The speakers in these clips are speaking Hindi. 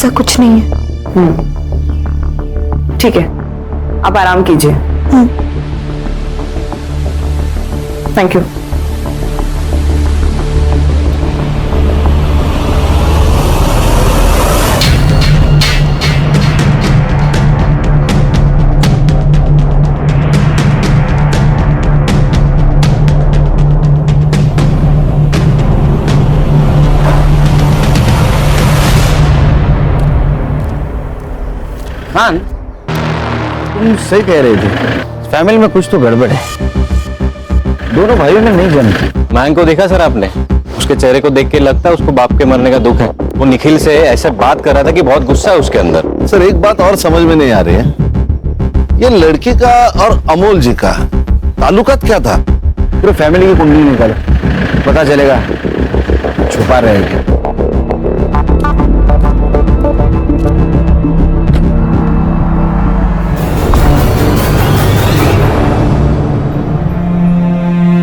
ऐसा कुछ नहीं है। ठीक है, आप आराम कीजिए। Thank you. खान, तुम सही कह रहे थे, फैमिली में कुछ तो गड़बड़ है। दोनों भाइयों ने नहीं जमी। मयंक को देखा सर आपने? उसके चेहरे को देख के लगता है उसको बाप के मरने का दुख है। वो निखिल से ऐसे बात कर रहा था कि बहुत गुस्सा है उसके अंदर। सर एक बात और समझ में नहीं आ रही है, ये लड़की का और अमोल जी का ताल्लुकात क्या था? पूरे फैमिली की कुंडली निकालो, पता चलेगा। छुपा रहेगी।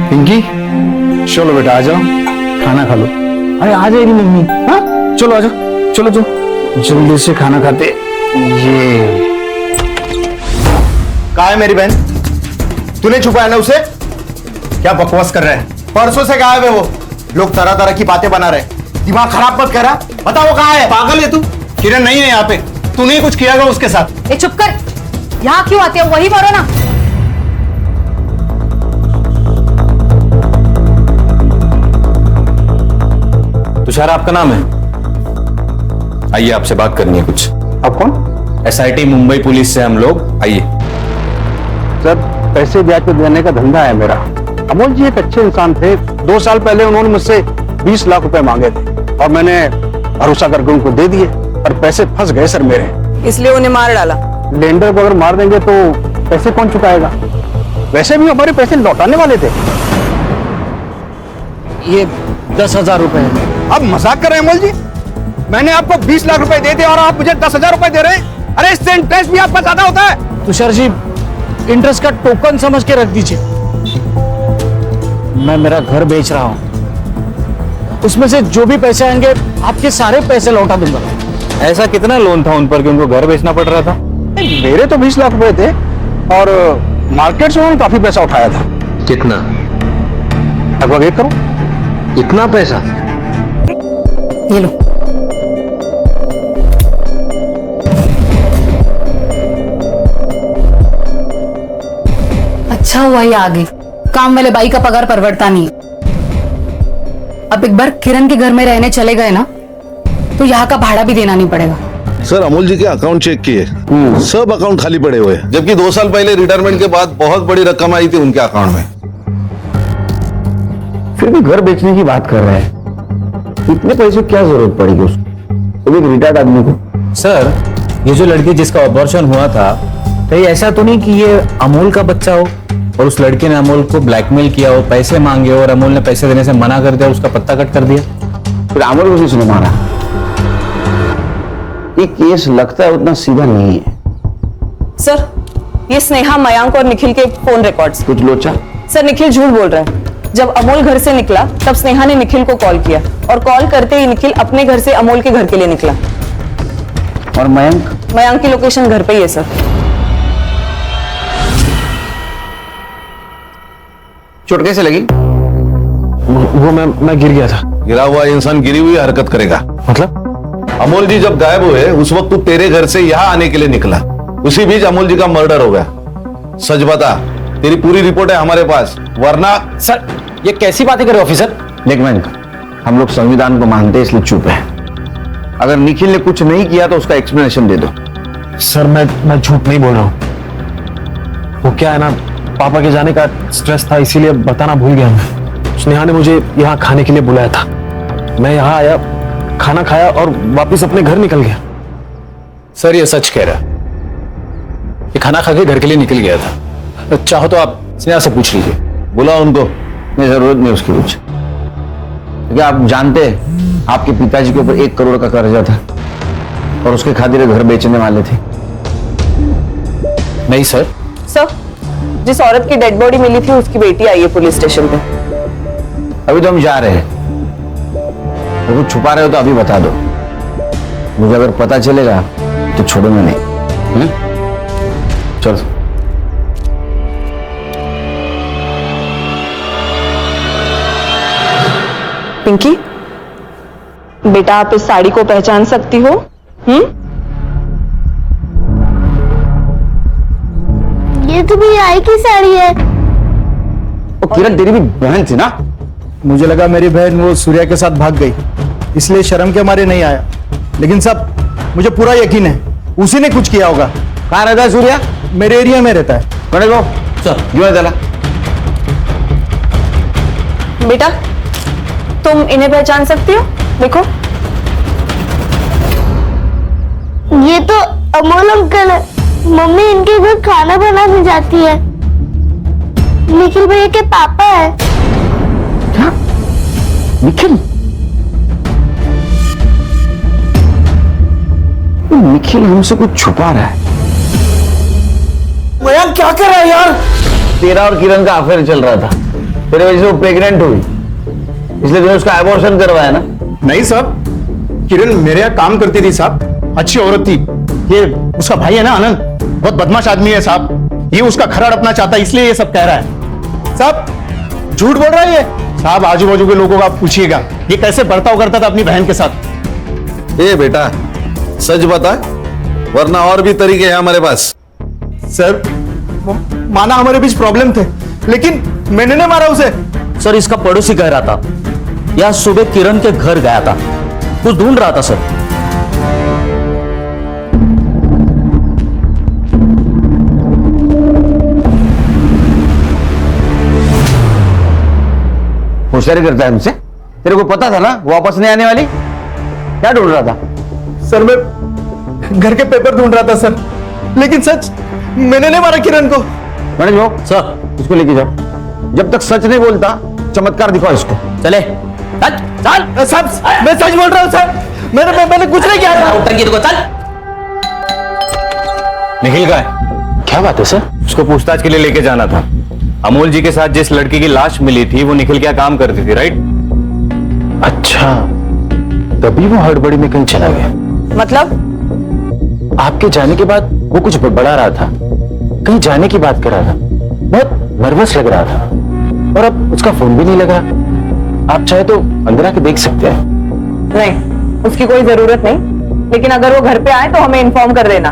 पिंकी, चलो बेटा आ जाओ, खाना खा लो। अरे आ जाएगी मम्मी। हाँ चलो आ जाओ, चलो जाओ जल्दी से खाना खाते। ये कहाँ है मेरी बहन? तूने छुपाया ना उसे? क्या बकवास कर रहा है? परसों से गायब है वो। लोग तरह तरह की बातें बना रहे। दिमाग खराब मत करा। बता वो कहाँ है? पागल है तू? किरण नहीं है यहाँ पे। तूने कुछ किया होगा उसके साथ। ए चुप कर, यहाँ क्यों आते हो? वही मारो ना। तुषार आपका नाम है? आइए आपसे बात करनी है कुछ। आप कौन? एसआईटी मुंबई पुलिस से हम लोग। आइए। सर पैसे ब्याज पे देने का धंधा है मेरा। अमोल जी एक अच्छे इंसान थे। 2 साल पहले उन्होंने मुझसे 20 लाख रुपए मांगे थे और मैंने भरोसा करके उनको दे दिए, पर पैसे फंस गए सर मेरे। इसलिए उन्हें मार डाला। लेंडर को अगर मार देंगे तो पैसे कौन चुकाएगा? वैसे भी हमारे पैसे लौटाने वाले थे। ये 10,000 रुपए है। अब मजाक कर रहे हैं अमोल जी? मैंने आपको 20 लाख रुपए दे दिए और आप मुझे 10,000 रुपए दे रहे हैं? अरे इससे इंटरेस्ट भी आपका ज्यादा होता है। तुषार जी, इंटरेस्ट का टोकन समझ के रख दीजिए। मैं मेरा घर बेच रहा हूं, उसमें से जो भी पैसे आएंगे आपके सारे पैसे लौटा दूंगा। ऐसा कितना लोन था उन पर कि उनको घर बेचना पड़ रहा था? मेरे तो 20 लाख रुपए थे और मार्केट से उन्होंने काफी पैसा उठाया था। कितना? लगभग 1 करोड़। इतना पैसा? ये लो। अच्छा हुआ ये आ गई। काम वाले बाई का पगार परवड़ता नहीं। अब एक बार किरण के घर में रहने चले गए ना तो यहाँ का भाड़ा भी देना नहीं पड़ेगा। सर अमोल जी के अकाउंट चेक किए, सब अकाउंट खाली पड़े हुए हैं, जबकि 2 साल पहले रिटायरमेंट के बाद बहुत बड़ी रकम आई थी उनके अकाउंट में। फिर भी घर बेचने की बात कर रहे हैं। इतने पैसे क्या जरूरत पड़ेगी उसको, वो भी रिटायर्ड आदमी को? सर ये जो लड़की जिसका ऑपरेशन हुआ था, कहीं ऐसा तो नहीं कि ये अमोल का बच्चा हो और उस लड़के ने अमोल को ब्लैकमेल किया हो, पैसे मांगे और अमोल ने पैसे देने से मना कर दिया, उसका पत्ता कट कर दिया? फिर अमोल को किसने मारा? ये केस लगता है उतना सीधा नहीं है। सर ये स्नेहा, मयंक और निखिल के फोन रिकॉर्ड्स। कुछ लोचा? सर निखिल झूठ बोल रहा है। जब अमोल घर से निकला तब स्नेहा ने निखिल को कॉल किया और कॉल करते ही निखिल अपने घर से अमोल के घर के लिए निकला। और मयंक? मयंक की लोकेशन घर पे ही है सर। चोट कैसे लगी? वो मैं गिर गया था। गिरा हुआ इंसान गिरी हुई हरकत करेगा? मतलब? अमोल जी जब गायब हुए उस वक्त तू तेरे घर से यहाँ आने के लिए निकला, उसी बीच अमोल जी का मर्डर हो गया। सच बता, तेरी पूरी रिपोर्ट है हमारे पास, वरना। सर ये कैसी बातें करे ऑफिसर? देख मयंक, हम लोग संविधान को मानते हैं इसलिए चुप है। अगर निखिल ने कुछ नहीं किया तो उसका एक्सप्लेनेशन दे दो। सर मैं झूठ नहीं बोल रहा हूँ। वो क्या है ना, पापा के जाने का स्ट्रेस था इसीलिए बताना भूल गया मैं। स्नेहा ने मुझे यहाँ खाने के लिए बुलाया था, मैं यहाँ आया, खाना खाया और वापस अपने घर निकल गया। सर ये सच कह रहा है, ये खाना खा के घर के लिए निकल गया था। चाहो तो आप स्नेहा से पूछ लीजिए। बुला उनको। नहीं जरूरत नहीं उसकी कुछ। क्या आप जानते हैं आपके पिताजी के ऊपर 1 करोड़ का कर्जा था और उसके खातिर घर बेचने वाले थे? नहीं सर। सर जिस औरत की डेड बॉडी मिली थी उसकी बेटी आई है पुलिस स्टेशन पे। अभी तो हम जा रहे हैं, अगर कुछ छुपा रहे हो तो अभी बता दो। मुझे अगर पता चलेगा तो छोड़ूंगा नहीं। चल। पिंकी, बेटा आप इस साड़ी को पहचान सकती हो? ये तो भी आई की साड़ी है। वो किरण तेरी भी बहन थी ना? मुझे लगा मेरी बहन वो सूर्या के साथ भाग गई, इसलिए शर्म के मारे नहीं आया। लेकिन सब मुझे पूरा यकीन है उसी ने कुछ किया होगा। कहाँ रहता है सूर्या? मेरे एरिया में रहता है। गणेश बाबू सर क्यों चला? बेटा तुम इन्हें पहचान सकती हो? देखो ये तो अमोल अंकल है। मम्मी इनके घर खाना बनाने जाती है। निखिल भैया के पापा है। क्या? निखिल? निखिल हमसे कुछ छुपा रहा है। मयंक क्या कर रहा है यार? तेरा और किरण का अफेयर चल रहा था, तेरे वजह से वो प्रेग्नेंट हुई, इसलिए तूने उसका एबॉर्शन करवाया ना? नहीं साहब, किरण मेरे यहाँ काम करती थी साहब, अच्छी औरत थी। ये उसका भाई है ना आनंद, बहुत बदमाश आदमी है साहब। ये उसका घर हड़पना चाहता है, इसलिए ये सब कह रहा है। साहब झूठ बोल रहा है ये। साहब आजू बाजू के लोगों को आप पूछिएगा ये कैसे बर्ताव करता था अपनी बहन के साथ। ए बेटा सच बता, वरना और भी तरीके हैं हमारे पास। सर माना हमारे बीच प्रॉब्लम थे, लेकिन मैंने नहीं मारा उसे। सर इसका पड़ोसी कह रहा था या सुबह किरण के घर गया था, कुछ ढूंढ रहा था सर। होशियारी करता है हमसे? तेरे को पता था ना वो वापस नहीं आने वाली? क्या ढूंढ रहा था? सर मैं घर के पेपर ढूंढ रहा था सर, लेकिन सच मैंने नहीं मारा किरण को। गणेश भाऊ सर इसको लेके जाओ। जब तक सच नहीं बोलता चमत्कार दिखाओ इसको। चले चल चल। साहब मैं सच बोल रहा हूँ सर, मैंने कुछ नहीं किया था। टंकी को चल। निखिल का है? क्या बात है सर? उसको पूछताछ के लिए लेके जाना था। अमोल जी के साथ जिस लड़की की लाश मिली थी वो निखिल क्या काम करती थी, राइट? अच्छा तभी वो हड़बड़ी में कहीं चला गया। मतलब आपके जाने के बाद वो कुछ बड़बड़ा रहा था, कहीं जाने की बात कर रहा था, बहुत नर्वस लग रहा था, और अब उसका फोन भी नहीं लगा। आप चाहे तो अंदर आके देख सकते हैं। नहीं, उसकी कोई जरूरत नहीं, लेकिन अगर वो घर पे आए तो हमें इन्फॉर्म कर देना।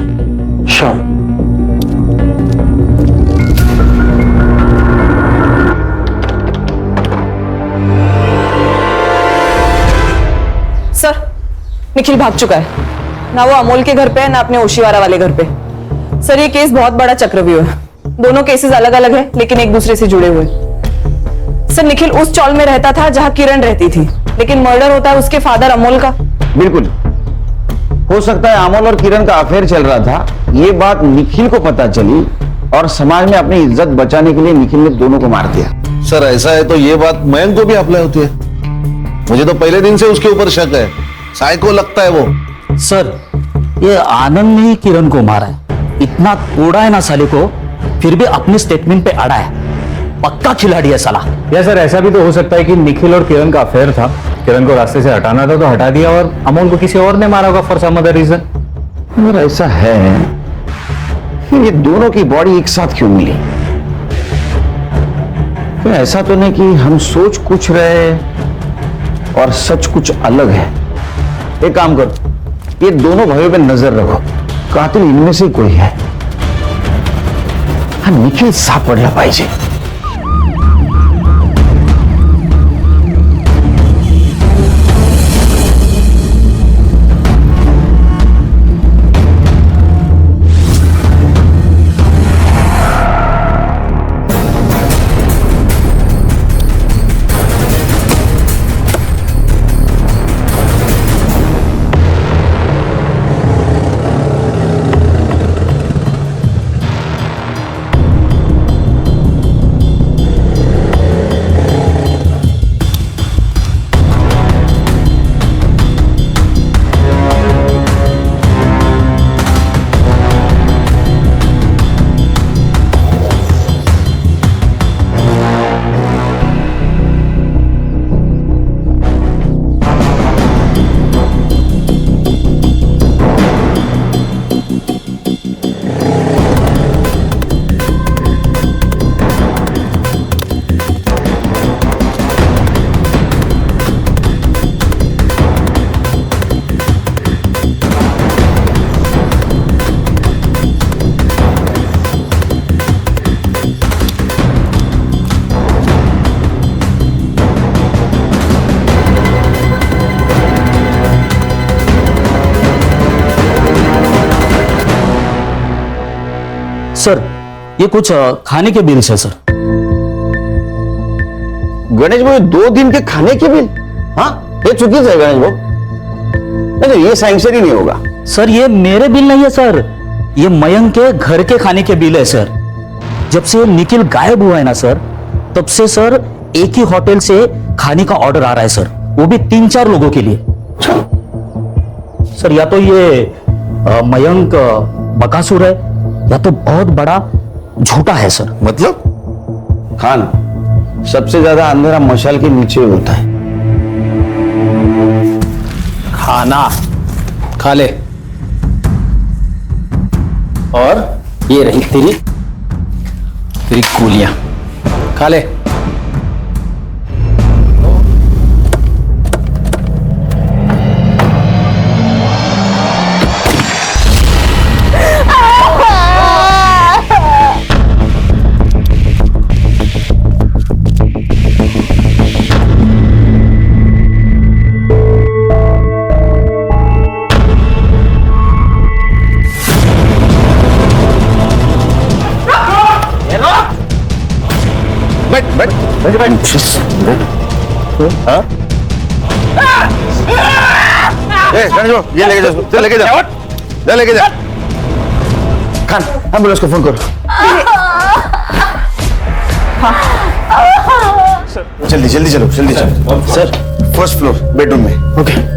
श्योर। सर निखिल भाग चुका है, ना वो अमोल के घर पे है ना अपने ओशीवारा वाले घर पे। सर ये केस बहुत बड़ा चक्रव्यूह है, दोनों केसेस अलग अलग है लेकिन एक दूसरे से जुड़े हुए। सर निखिल उस चौल में रहता था जहां किरण रहती थी, लेकिन मर्डर होता है उसके फादर अमोल का। बिल्कुल हो सकता है अमोल और किरण का अफेयर चल रहा था, ये बात निखिल को पता चली और समाज में अपनी इज्जत बचाने के लिए निखिल ने दोनों को मार दिया। सर ऐसा है तो ये बात मयंक को भी अप्लाई होती है। मुझे तो पहले दिन से उसके ऊपर शक है, साइको लगता है वो। सर ये आनंद ने ही किरण को मारा है, इतना तोड़ा है ना साले को, फिर भी अपने स्टेटमेंट पे अड़ा है। पक्का खिलाड़ी है साला। या सर ऐसा भी तो हो सकता है कि निखिल और किरण का अफेयर था, किरण को रास्ते से हटाना था तो हटा दिया और अमोल को किसी और ने मारा होगा फॉर सम अदर रीजन। अगर ऐसा है फिर ये दोनों की बॉडी एक साथ क्यों मिली? फिर ऐसा तो नहीं कि हम सोच कुछ रहे और सच कुछ अलग है। एक काम करो, ये दोनों भाइयों पे नजर रखो, कातिल इनमें से कोई है। हा निखिल सापडला पाहिजे। सर ये कुछ खाने के बिल्स है सर। गणेश भाई 2 दिन के खाने के बिल? हाँ ये चुकीच है गणेश भाई, नहीं ये सैंक्शन ही नहीं होगा। सर ये मेरे बिल नहीं है सर, ये मयंक के घर के खाने के बिल है सर। जब से निखिल गायब हुआ है ना सर, तब से सर एक ही होटल से खाने का ऑर्डर आ रहा है सर, वो भी 3-4 लोगों के लिए। सर या तो ये मयंक बकासुर है या तो बहुत बड़ा झूठा है सर। मतलब खान सबसे ज्यादा अंधेरा मशाल के नीचे होता है। खाना खा ले, और ये रही तेरी गोलियां, खा ले। बैठ हाँ? गणेश भाई ये लेके जा, चल लेके जा, लेके जा। खान एम्बुलेंस को फोन करो। जल्दी चलो सर। फर्स्ट फ्लोर बेडरूम में। ओके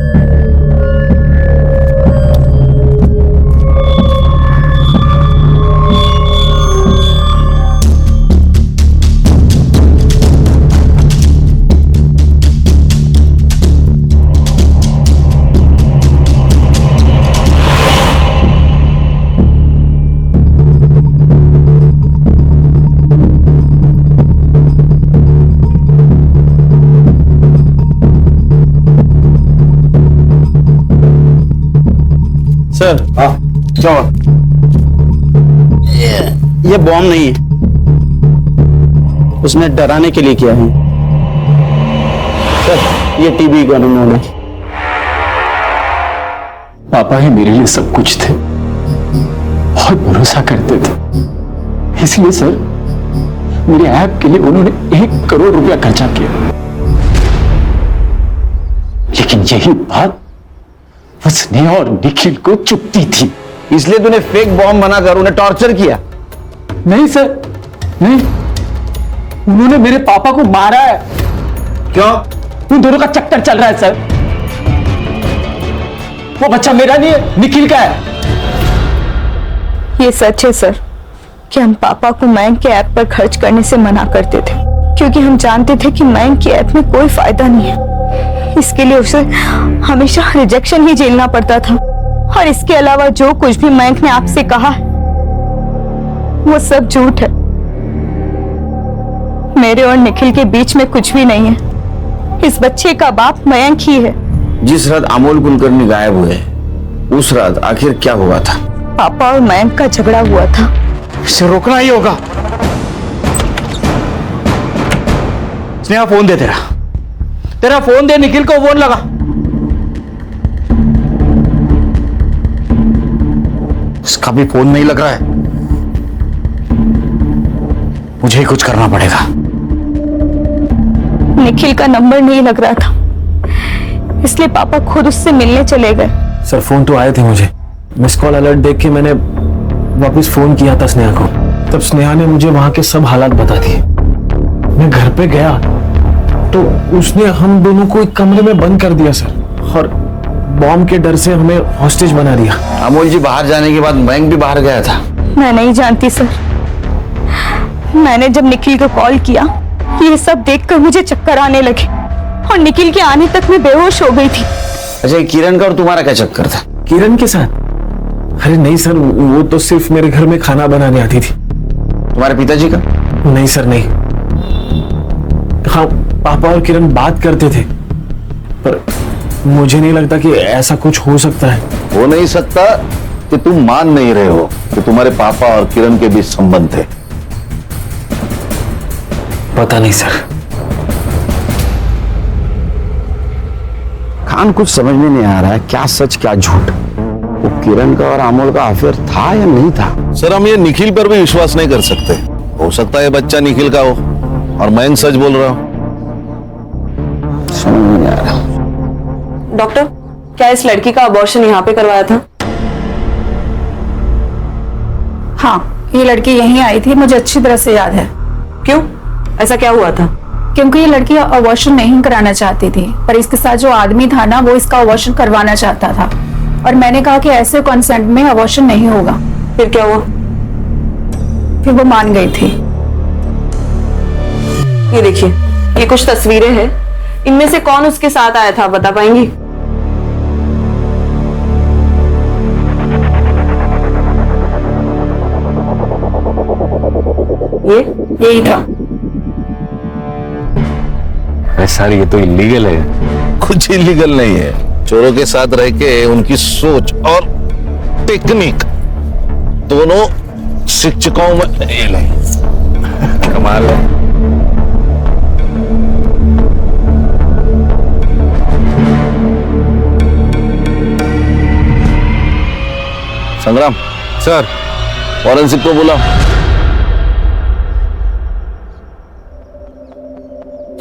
सर हाँ क्या हुआ? ये बॉम्ब नहीं है, उसने डराने के लिए किया है। सर ये टीबी का नमूना है। पापा ही मेरे लिए सब कुछ थे, बहुत भरोसा करते थे, इसलिए सर मेरे ऐप के लिए उन्होंने 1 करोड़ रुपया खर्चा किया। लेकिन यही बात वो स्नेहा और निखिल को चुभती थी, इसलिए तूने फेक बॉम्ब बनाकर उन्हें टॉर्चर किया? नहीं सर, नहीं, उन्होंने मेरे पापा को मारा है। क्यों? उन दोनों का चक्कर चल रहा है सर। वो बच्चा मेरा नहीं है, निखिल का है। ये सच है सर कि हम पापा को मयंक के ऐप पर खर्च करने से मना करते थे, क्योंकि हम जानते थे कि मयंक के ऐप में कोई फायदा नहीं है। इसके लिए उसे हमेशा रिजेक्शन ही झेलना पड़ता था, और इसके अलावा जो कुछ भी मयंक ने आपसे कहा है वो सब झूठ है। मेरे और निखिल के बीच में कुछ भी नहीं है। इस बच्चे का बाप मयंक ही है। जिस रात अमोल कुलकर्णी गायब हुए, उस रात आखिर क्या हुआ था? पापा और मयंक का झगड़ा हुआ था। इसे रोकना ही होगा। स्नेहा फोन दे, तेरा फोन दे, निखिल को फोन लगा। उसका भी फोन नहीं लग रहा है, मुझे ही कुछ करना पड़ेगा। निखिल का नंबर नहीं लग रहा था, इसलिए पापा खुद उससे मिलने चले गए। सर फोन तो आए थे मुझे, मिस कॉल अलर्ट देख के मैंने वापस फोन किया था स्नेहा को। तब स्नेहा ने मुझे वहां के सब हालात बता दिए। मैं घर पे गया तो उसने हम दोनों को एक कमरे में बंद कर दिया सर, और बॉम्ब के डर से हमें हॉस्टेज बना दिया। अमोल जी बाहर जाने के बाद मयंक भी बाहर गया था। मैं नहीं जानती सर। मैंने जब निखिल को कॉल किया, ये सब देखकर मुझे चक्कर आने लगे, और निखिल के आने तक मैं बेहोश हो गई थी। अच्छा किरण का और तुम्हारा क्या चक्कर था? किरण के साथ अरे नहीं सर, वो तो सिर्फ मेरे घर में खाना बनाने आती थी। तुम्हारे पिताजी का? नहीं सर नहीं। हाँ, पापा और किरण बात करते थे, पर मुझे नहीं लगता कि ऐसा कुछ हो सकता है। हो नहीं सकता कि तुम मान नहीं रहे हो कि तुम्हारे पापा और किरण के बीच संबंध थे। पता नहीं सर। खान कुछ समझ में नहीं आ रहा है, क्या सच क्या झूठ। वो किरण का और अमोल का अफेयर था या नहीं था? सर हम ये निखिल पर भी विश्वास नहीं कर सकते। हो सकता है बच्चा निखिल का हो और मैं सच बोल रहा हूं। समझ में नहीं आ रहा। डॉक्टर, क्या इस लड़की का अबॉर्शन यहाँ पे करवाया था? हाँ, ये लड़की यहीं आई थी, मुझे अच्छी तरह से याद है। क्यों, ऐसा क्या हुआ था? क्योंकि ये लड़की अबॉर्शन नहीं कराना चाहती थी, पर इसके साथ जो आदमी था ना, वो इसका अबॉर्शन करवाना चाहता था, और मैंने कहा कि ऐसे कंसेंट में अबॉर्शन नहीं होगा। फिर क्या हुआ? फिर वो मान गई थी। ये देखिए, ये कुछ तस्वीरें हैं, इनमें से कौन उसके साथ आया था, बता पाएंगी? यही था। सर ये तो इलीगल है। कुछ इलीगल नहीं है। चोरों के साथ रह के उनकी सोच और टेक्निक दोनों शिक्षकों में फेल है। कमाल है। संग्राम सर, फॉरेंसिक को बुला।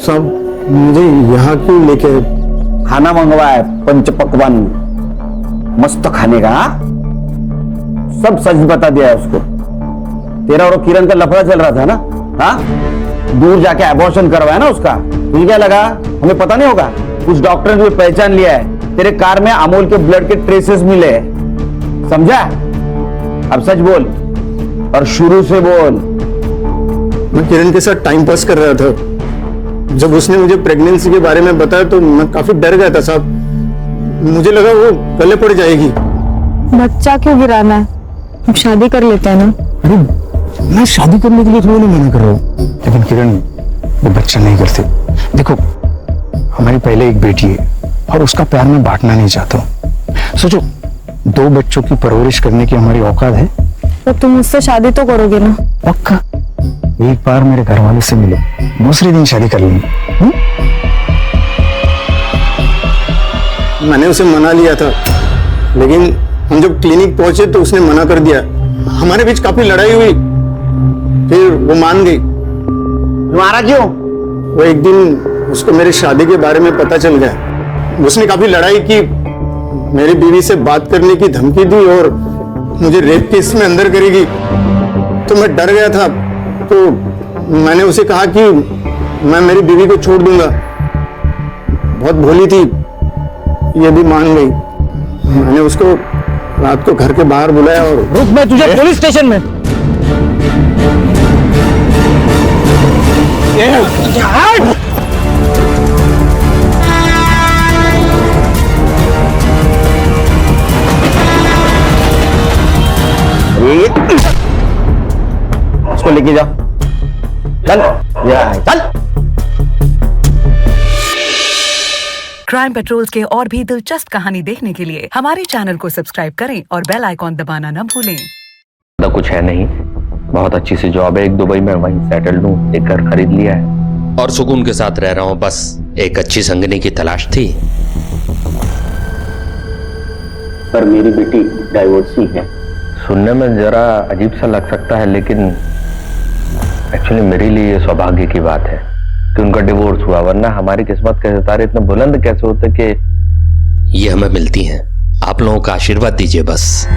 सब मुझे यहाँ क्यों लेके? खाना मंगवा है, पंच पकवान मस्त खाने का। हाँ? सब सच बता दिया है उसको। तेरा और किरण का लफड़ा चल रहा था ना? हाँ, दूर जाके अबॉर्शन करवाया ना उसका। तुझे क्या लगा हमें पता नहीं होगा? कुछ डॉक्टर ने पहचान लिया है, तेरे कार में अमोल के ब्लड के ट्रेसेस मिले। समझा? अब सच बोल और शुरू से बोल। मैं किरण के साथ टाइम पास कर रहा था। जब उसने मुझे प्रेगनेंसी के बारे में बताया तो मैं काफी डर गया था साहब। मुझे लगा वो गले पड़ जाएगी। बच्चा क्यों गिराना है, अब शादी कर लेते हैं ना। अरे मैं शादी करने के लिए थोड़ी नहीं मना कर रहा हूँ, लेकिन किरण वो बच्चा नहीं करते। देखो, हमारी पहले एक बेटी है और उसका प्यार मैं बांटना नहीं चाहता हूँ। सोचो, 2 बच्चों की परवरिश करने की हमारी औकात है। तो तुम मुझसे शादी तो करोगे ना? पक्का। एक बार मेरे घर वाले से मिलो, दूसरे दिन शादी कर लेंगे। मैंने उसे मना लिया था, लेकिन हम जब क्लिनिक पहुंचे तो उसने मना कर दिया। हमारे बीच काफी लड़ाई हुई, फिर वो मान गई। तुम्हारा क्यों? वो एक दिन उसको मेरी शादी के बारे में पता चल गया। उसने काफी लड़ाई की, मेरी बीवी से बात करने की धमकी दी और मुझे रेप केस में अंदर करेगी। तो मैं डर गया था, तो मैंने उसे कहा कि मैं मेरी बीवी को छोड़ दूंगा। बहुत भोली थी, ये भी मान गई। मैंने उसको रात को घर के बाहर बुलाया और रुक, मैं तुझे पुलिस स्टेशन में। उसको लेके जाओ। चल, चल। क्राइम पेट्रोल्स के और भी दिलचस्प कहानी देखने के लिए हमारे चैनल को सब्सक्राइब करें और बेल आइकॉन दबाना न भूलें। तो कुछ है नहीं, बहुत अच्छी सी जॉब है एक दुबई में, वहीं सेटल हूँ, एक घर खरीद लिया है और सुकून के साथ रह रहा हूँ। बस एक अच्छी संगनी की तलाश थी। पर मेरी बेटी डाइवोर्सी है। सुनने में जरा अजीब सा लग सकता है, लेकिन एक्चुअली मेरे लिए ये सौभाग्य की बात है कि उनका डिवोर्स हुआ, वरना हमारी किस्मत के सितारे इतने बुलंद कैसे होते कि ये हमें मिलती हैं। आप लोगों का आशीर्वाद दीजिए बस।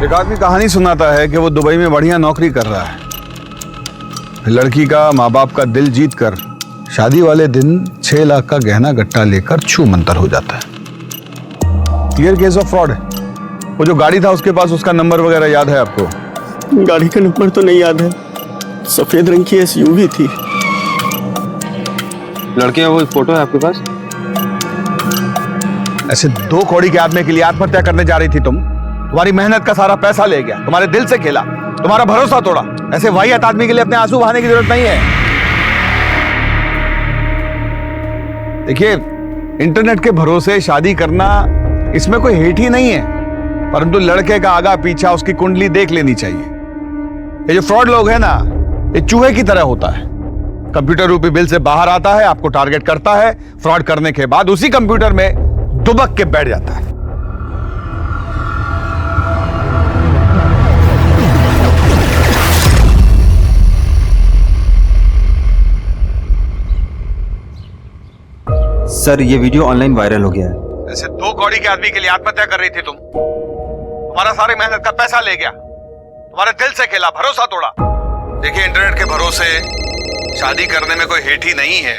एक आदमी कहानी सुनाता है कि वो दुबई में बढ़िया नौकरी कर रहा है। लड़की का माँ बाप का दिल जीत कर शादी वाले दिन 6 लाख का गहना गट्टा लेकर छू मंतर हो जाता है। क्लियर केस ऑफ फ्रॉड है। वो जो गाड़ी था उसके पास उसका नंबर वगैरह याद है आपको? गाड़ी का नंबर तो नहीं याद है, सफेद रंग की एसयूवी थी। लड़के का कोई फोटो है आपके पास? ऐसे 2 कौड़ी के आदमी के लिए आत्महत्या करने जा रही थी तुम? तुम्हारी मेहनत का सारा पैसा ले गया, तुम्हारे दिल से खेला, तुम्हारा भरोसा तोड़ा। ऐसे वाहियात आदमी के लिए अपने आंसू बहाने की जरूरत नहीं है। देखिए, इंटरनेट के भरोसे शादी करना, इसमें कोई हेट ही नहीं है, परंतु लड़के का आगा पीछा, उसकी कुंडली देख लेनी चाहिए। ये जो फ्रॉड लोग हैं ना, ये चूहे की तरह होता है। कंप्यूटर रूपी बिल से बाहर आता है, आपको टारगेट करता है, फ्रॉड करने के बाद उसी कंप्यूटर में दुबक के बैठ जाता है। सर, ये वीडियो ऑनलाइन वायरल हो गया है। ऐसे 2 कौड़ी के आदमी के लिए आत्महत्या कर रही थी तुम? तुम्हारा सारी मेहनत का पैसा ले गया, तुम्हारे दिल से खेला, भरोसा तोड़ा। देखिए, इंटरनेट के भरोसे शादी करने में कोई हेट ही नहीं है,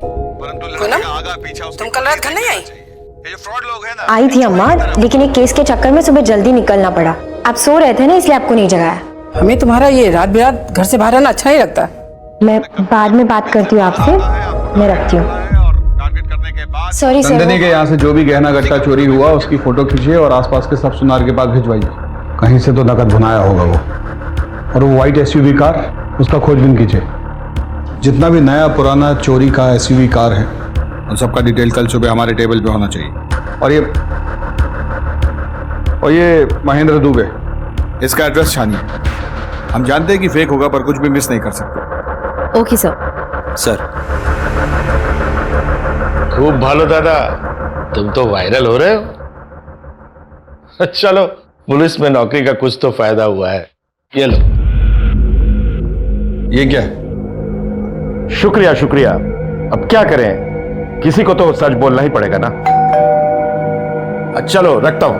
परंतु लड़के का आगा पीछा, तुम कल रात घर नहीं आई? ये जो फ्रॉड लोग हैं ना। आई थी अम्मा, लेकिन एक केस के चक्कर में सुबह जल्दी निकलना पड़ा। आप सो रहे थे ना, इसलिए आपको नहीं जगाया। हमें तुम्हारा ये रात बिरात घर से बाहर रहना अच्छा नहीं लगता। मैं बाद में बात करती हूँ आपसे, मैं रखती हूँ। Sorry sir. नंदिनी के यहाँ से जो भी गहना गट्टा चोरी हुआ, उसकी फोटो खींचिए और आसपास के सब सुनार के पास भिजवाइए। कहीं से तो नकद भुनाया होगा वो। और वो व्हाइट एसयूवी कार, उसका खोजबीन कीजिए। जितना भी नया पुराना चोरी का एसयूवी कार है, उन सबका डिटेल कल सुबह हमारे टेबल पे होना चाहिए। और ये महेंद्र दुबे, इसका एड्रेस छानिए। हम जानते हैं कि फेक होगा, पर कुछ भी मिस नहीं कर सकते। Okay sir. सर, खूब भालो दादा, तुम तो वायरल हो रहे हो। चलो, पुलिस में नौकरी का कुछ तो फायदा हुआ है। ये लो। ये क्या है? शुक्रिया शुक्रिया। अब क्या करें, किसी को तो सच बोलना ही पड़ेगा ना। चलो, रखता हूं।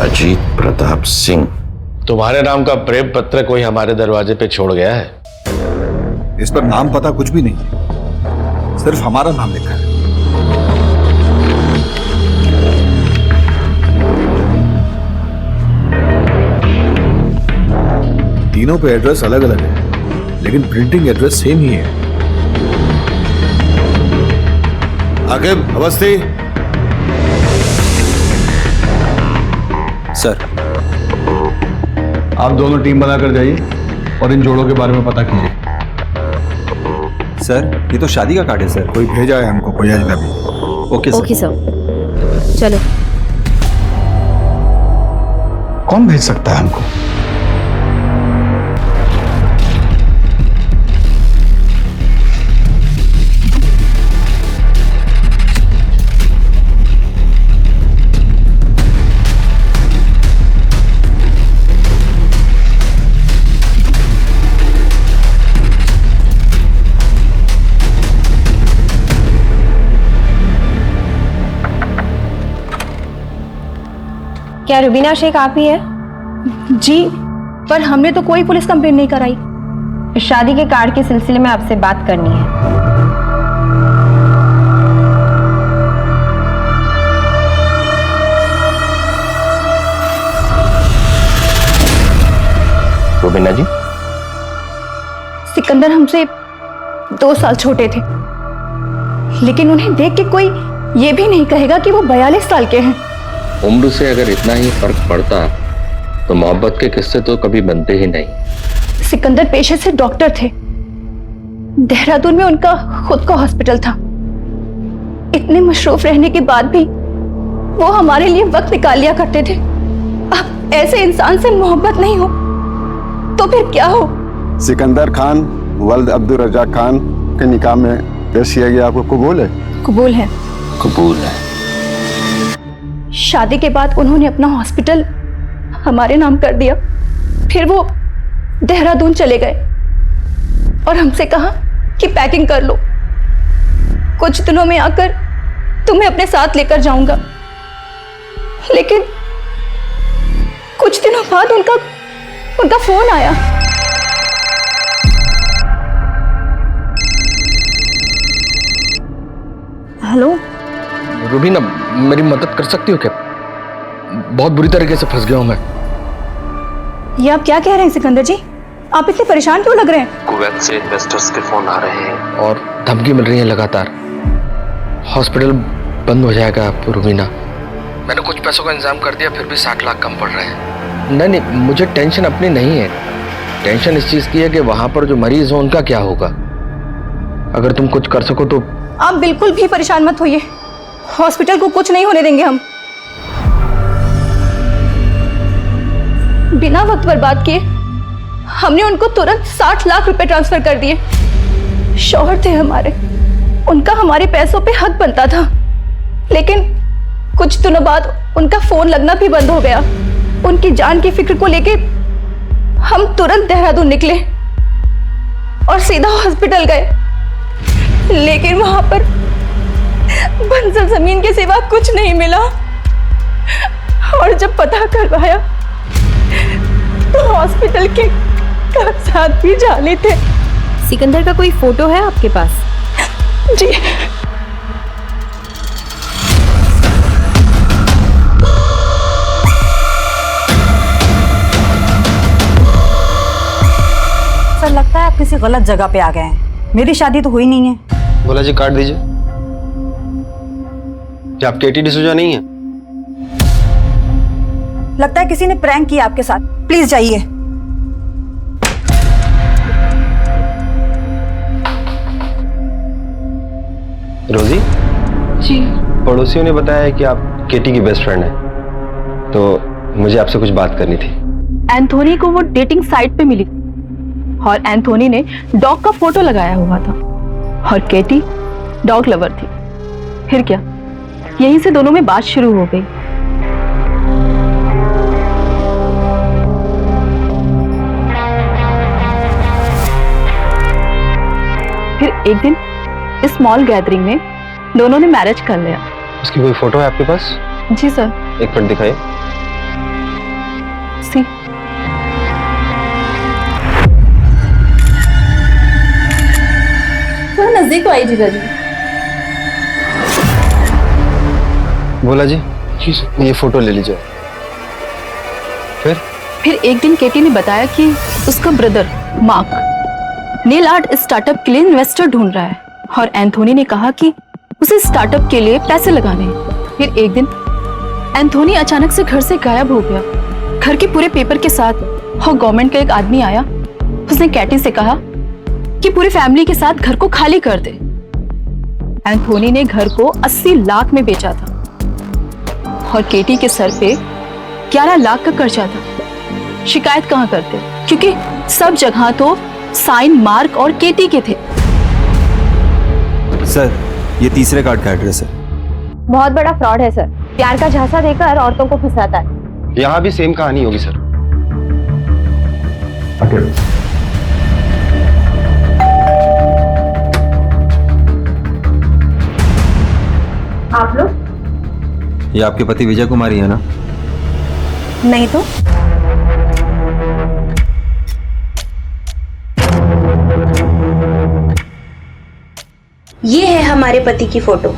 अजीत प्रताप सिंह, तुम्हारे नाम का प्रेम पत्र कोई हमारे दरवाजे पे छोड़ गया है। इस पर नाम पता कुछ भी नहीं है, सिर्फ हमारा नाम लिखा है। तीनों पे एड्रेस अलग अलग है, लेकिन प्रिंटिंग एड्रेस सेम ही है। आकिब, अवस्थी। सर, आप दोनों टीम बनाकर जाइए और इन जोड़ों के बारे में पता कीजिए। सर, ये तो शादी का कार्ड है सर। कोई भेजा है हमको, कोई अजनबी। Okay sir. ओके सर, चलो। कौन भेज सकता है हमको? क्या रुबीना शेख आप ही है? जी, पर हमने तो कोई पुलिस कंप्लेंट नहीं कराई। शादी के कार्ड के सिलसिले में आपसे बात करनी है। रुबीना जी, सिकंदर हमसे 2 साल छोटे थे, लेकिन उन्हें देख के कोई ये भी नहीं कहेगा कि वो 42 साल के हैं। उम्र से अगर इतना ही फर्क पड़ता तो मोहब्बत के किस्से तो कभी बनते ही नहीं। सिकंदर पेशे से डॉक्टर थे। देहरादून में उनका खुद का हॉस्पिटल था। इतने मशरूफ रहने के बाद भी वो हमारे लिए वक्त निकाल लिया करते थे। अब ऐसे इंसान से मोहब्बत नहीं हो तो फिर क्या हो? सिकंदर खान वल्द अब्दुल रजाक खान के निकाह में पेश किया गया, आपको कबूल है? कबूल है। कबूल है। शादी के बाद उन्होंने अपना हॉस्पिटल हमारे नाम कर दिया। फिर वो देहरादून चले गए और हमसे कहा कि पैकिंग कर लो, कुछ दिनों में आकर तुम्हें अपने साथ लेकर जाऊंगा। लेकिन कुछ दिनों बाद उनका फोन आया। हेलो रुबीना, मेरी मदद कर सकती हो क्या? बहुत बुरी तरीके से फंस गया हूं मैं। ये आप क्या कह रहे हैं सिकंदर जी? आप इतने परेशान क्यों लग रहे हैं? कुवैत से इन्वेस्टर्स के फोन आ रहे हैं और धमकी मिल रही है लगातार। हॉस्पिटल बंद हो जाएगा रुबीना। मैंने कुछ पैसों का इंतजाम कर दिया, फिर भी 60 लाख कम पड़ रहे हैं। नहीं, मुझे टेंशन अपनी नहीं है। टेंशन इस चीज की है कि वहां पर जो मरीज हो उनका क्या होगा। अगर तुम कुछ कर सको तो। आप बिल्कुल भी परेशान मत होइए, हॉस्पिटल को कुछ नहीं होने देंगे हम। बिना वक्त बर्बाद किए हमने उनको तुरंत 60 लाख रुपए ट्रांसफर कर दिए। शौहर थे हमारे, उनका हमारे पैसों पे हक बनता था, लेकिन कुछ दिनों बाद उनका फोन लगना भी बंद हो गया। उनकी जान की फिक्र को लेके हम तुरंत देहरादून निकले और सीधा हॉस्पिटल गए, लेकिन वहां पर बंजर जमीन के सिवा कुछ नहीं मिला। और जब पता करवाया तो हॉस्पिटल के कागजात भी जाली थे। सिकंदर का कोई फोटो है आपके पास? जी। सर लगता है आप किसी गलत जगह पे आ गए हैं। मेरी शादी तो हुई नहीं है। बोला जी काट दीजिए। क्या आप केटी डिसूजा नहीं है? लगता है किसी ने प्रैंक किया आपके साथ। प्लीज जाइए। रोजी जी। पड़ोसियों ने बताया है कि आप केटी की बेस्ट फ्रेंड है, तो मुझे आपसे कुछ बात करनी थी। एंथोनी को वो डेटिंग साइट पे मिली और एंथोनी ने डॉग का फोटो लगाया हुआ था और केटी डॉग लवर थी। फिर क्या, यहीं से दोनों में बात शुरू हो गई। फिर एक दिन इस स्मॉल गैदरिंग में दोनों ने मैरिज कर लिया। उसकी कोई फोटो है आपके पास? जी सर। एक मिनट दिखाइए। सी। थोड़ा नजदीक आई जीजा जी। बोला जी ये फोटो ले लीजिए। फिर एक दिन केटी ने बताया कि उसका brother mark nail art startup के लिए इन्वेस्टर ढूंढ रहा है और एंथोनी ने कहा कि उसे स्टार्टअप के लिए पैसे लगाने हैं। फिर एक दिन एंथोनी अचानक से घर से गायब हो गया, घर के पूरे पेपर के साथ। और गवर्नमेंट का एक आदमी आया, उसने कैटी से कहा कि पूरी फैमिली के साथ घर को खाली कर दे। एंथोनी ने घर को 80 लाख में बेचा था और केटी के सर पे 11 लाख का कर्जा था। शिकायत कहाँ करते, क्योंकि सब जगह तो साइन मार्क और केटी के थे। सर ये तीसरे कार्ड का एड्रेस है। बहुत बड़ा फ्रॉड है सर, प्यार का झांसा देकर औरतों को फंसाता है। यहाँ भी सेम कहानी होगी सर। आप लोग? ये आपके पति विजय कुमारी है ना? नहीं तो। ये है हमारे पति की फोटो।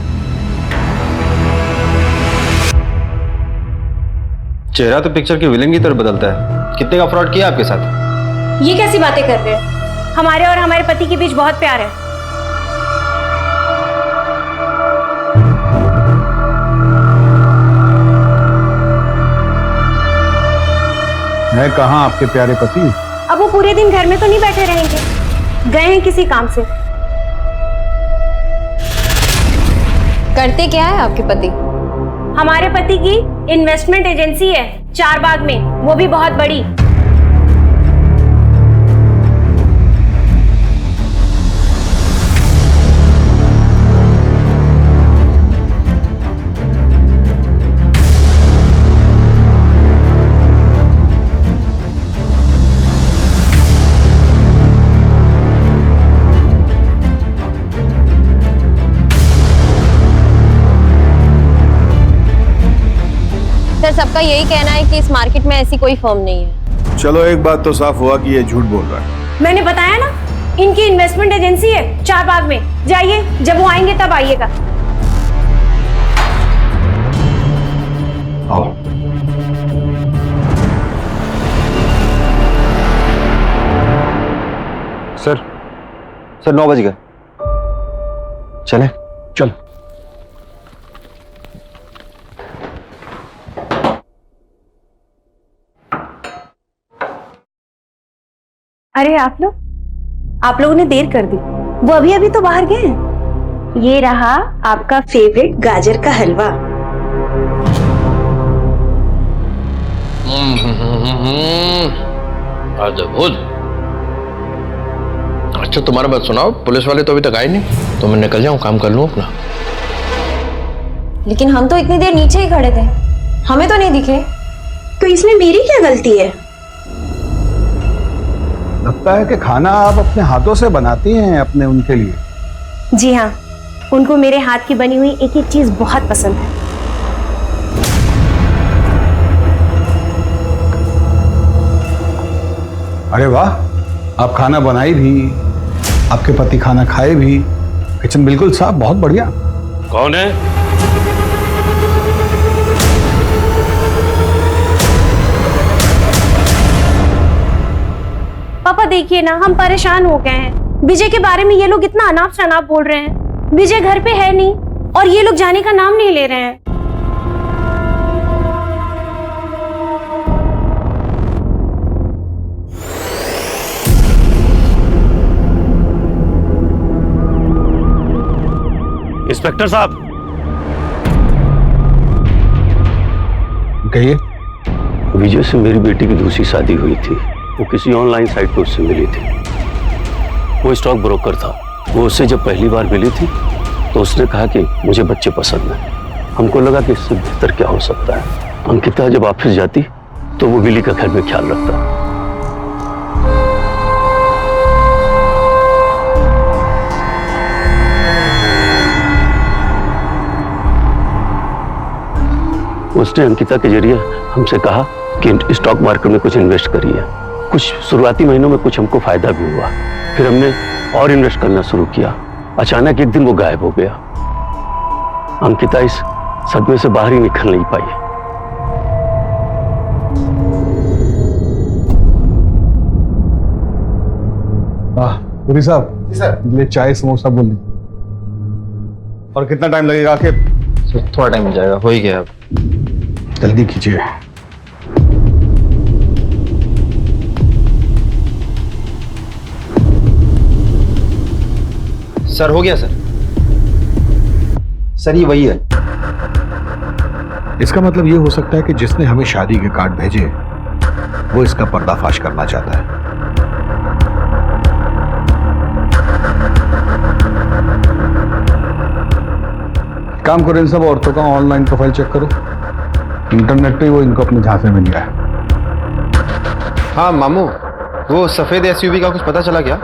चेहरा तो पिक्चर के विलेन की तरह बदलता है। कितने का फ्रॉड किया आपके साथ? ये कैसी बातें कर रहे हैं? हमारे और हमारे पति के बीच बहुत प्यार है। मैं कहाँ आपके प्यारे पति? अब वो पूरे दिन घर में तो नहीं बैठे रहेंगे, गए हैं किसी काम से। करते क्या है आपके पति? हमारे पति की इन्वेस्टमेंट एजेंसी है चारबाग में, वो भी बहुत बड़ी। सर सबका यही कहना है कि इस मार्केट में ऐसी कोई फर्म नहीं है। चलो एक बात तो साफ हुआ कि ये झूठ बोल रहा है। मैंने बताया ना, इनकी इन्वेस्टमेंट एजेंसी है चारबाग में। जाइए, जब वो आएंगे तब आइएगा। सर 9 बज गए, चले? चल। अरे आप लोगों ने देर कर दी। वो अभी अभी तो बाहर गए हैं। ये रहा आपका फेवरेट गाजर का हलवा। अच्छा तुम्हारा बात सुनाओ, पुलिस वाले तो अभी तक आए नहीं, तो मैं निकल जाऊं, काम कर लूं अपना। लेकिन हम तो इतनी देर नीचे ही खड़े थे, हमें तो नहीं दिखे। तो इसमें मेरी क्या गलती है? लगता है कि खाना आप अपने हाथों से बनाती हैं अपने उनके लिए। जी हाँ, उनको मेरे हाथ की बनी हुई एक एक चीज बहुत पसंद है। अरे वाह, आप खाना बनाई भी, आपके पति खाना खाए भी, किचन बिल्कुल साफ, बहुत बढ़िया। कौन है? पापा देखिए ना, हम परेशान हो गए हैं। विजय के बारे में ये लोग इतना अनाप शनाप बोल रहे हैं। विजय घर पे है नहीं और ये लोग जाने का नाम नहीं ले रहे हैं। इंस्पेक्टर साहब, कहिए। विजय से मेरी बेटी की दूसरी शादी हुई थी। वो किसी ऑनलाइन साइट पर उससे मिली थी। वो स्टॉक ब्रोकर था। वो उससे जब पहली बार मिली थी तो उसने कहा कि मुझे बच्चे पसंद हैं। हमको लगा कि इससे बेहतर क्या हो सकता है। अंकिता जब ऑफिस जाती तो वो विली का घर में ख्याल रखता। उसने अंकिता के जरिए हमसे कहा कि स्टॉक मार्केट में कुछ इन्वेस्ट करिए। कुछ शुरुआती महीनों में कुछ हमको फायदा भी हुआ। फिर हमने और इन्वेस्ट करना शुरू किया। अचानक एक दिन वो गायब हो गया। अंकिता इस सदमे से बाहर ही निकल नहीं पाई। पुरी साहब, सर चाय समोसा बोल दीजिए। और कितना टाइम लगेगा? आखिर थोड़ा टाइम मिल जाएगा, हो ही गया। अब जल्दी कीजिए। सर हो गया। सर ये वही है। इसका मतलब ये हो सकता है कि जिसने हमें शादी के कार्ड भेजे वो इसका पर्दाफाश करना चाहता है। काम करो, इन सब औरतों का ऑनलाइन प्रोफाइल चेक करो। इंटरनेट पे वो इनको अपने झांसे में लिया है। हाँ मामू, वो सफेद एसयूवी का कुछ पता चला क्या?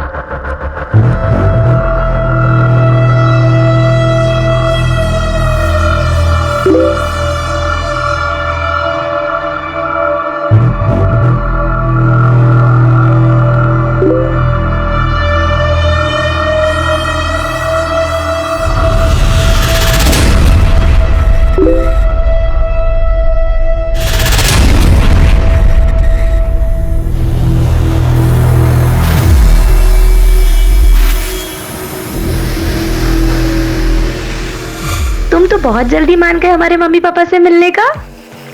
तुम तो बहुत जल्दी मान गए हमारे मम्मी पापा से मिलने का।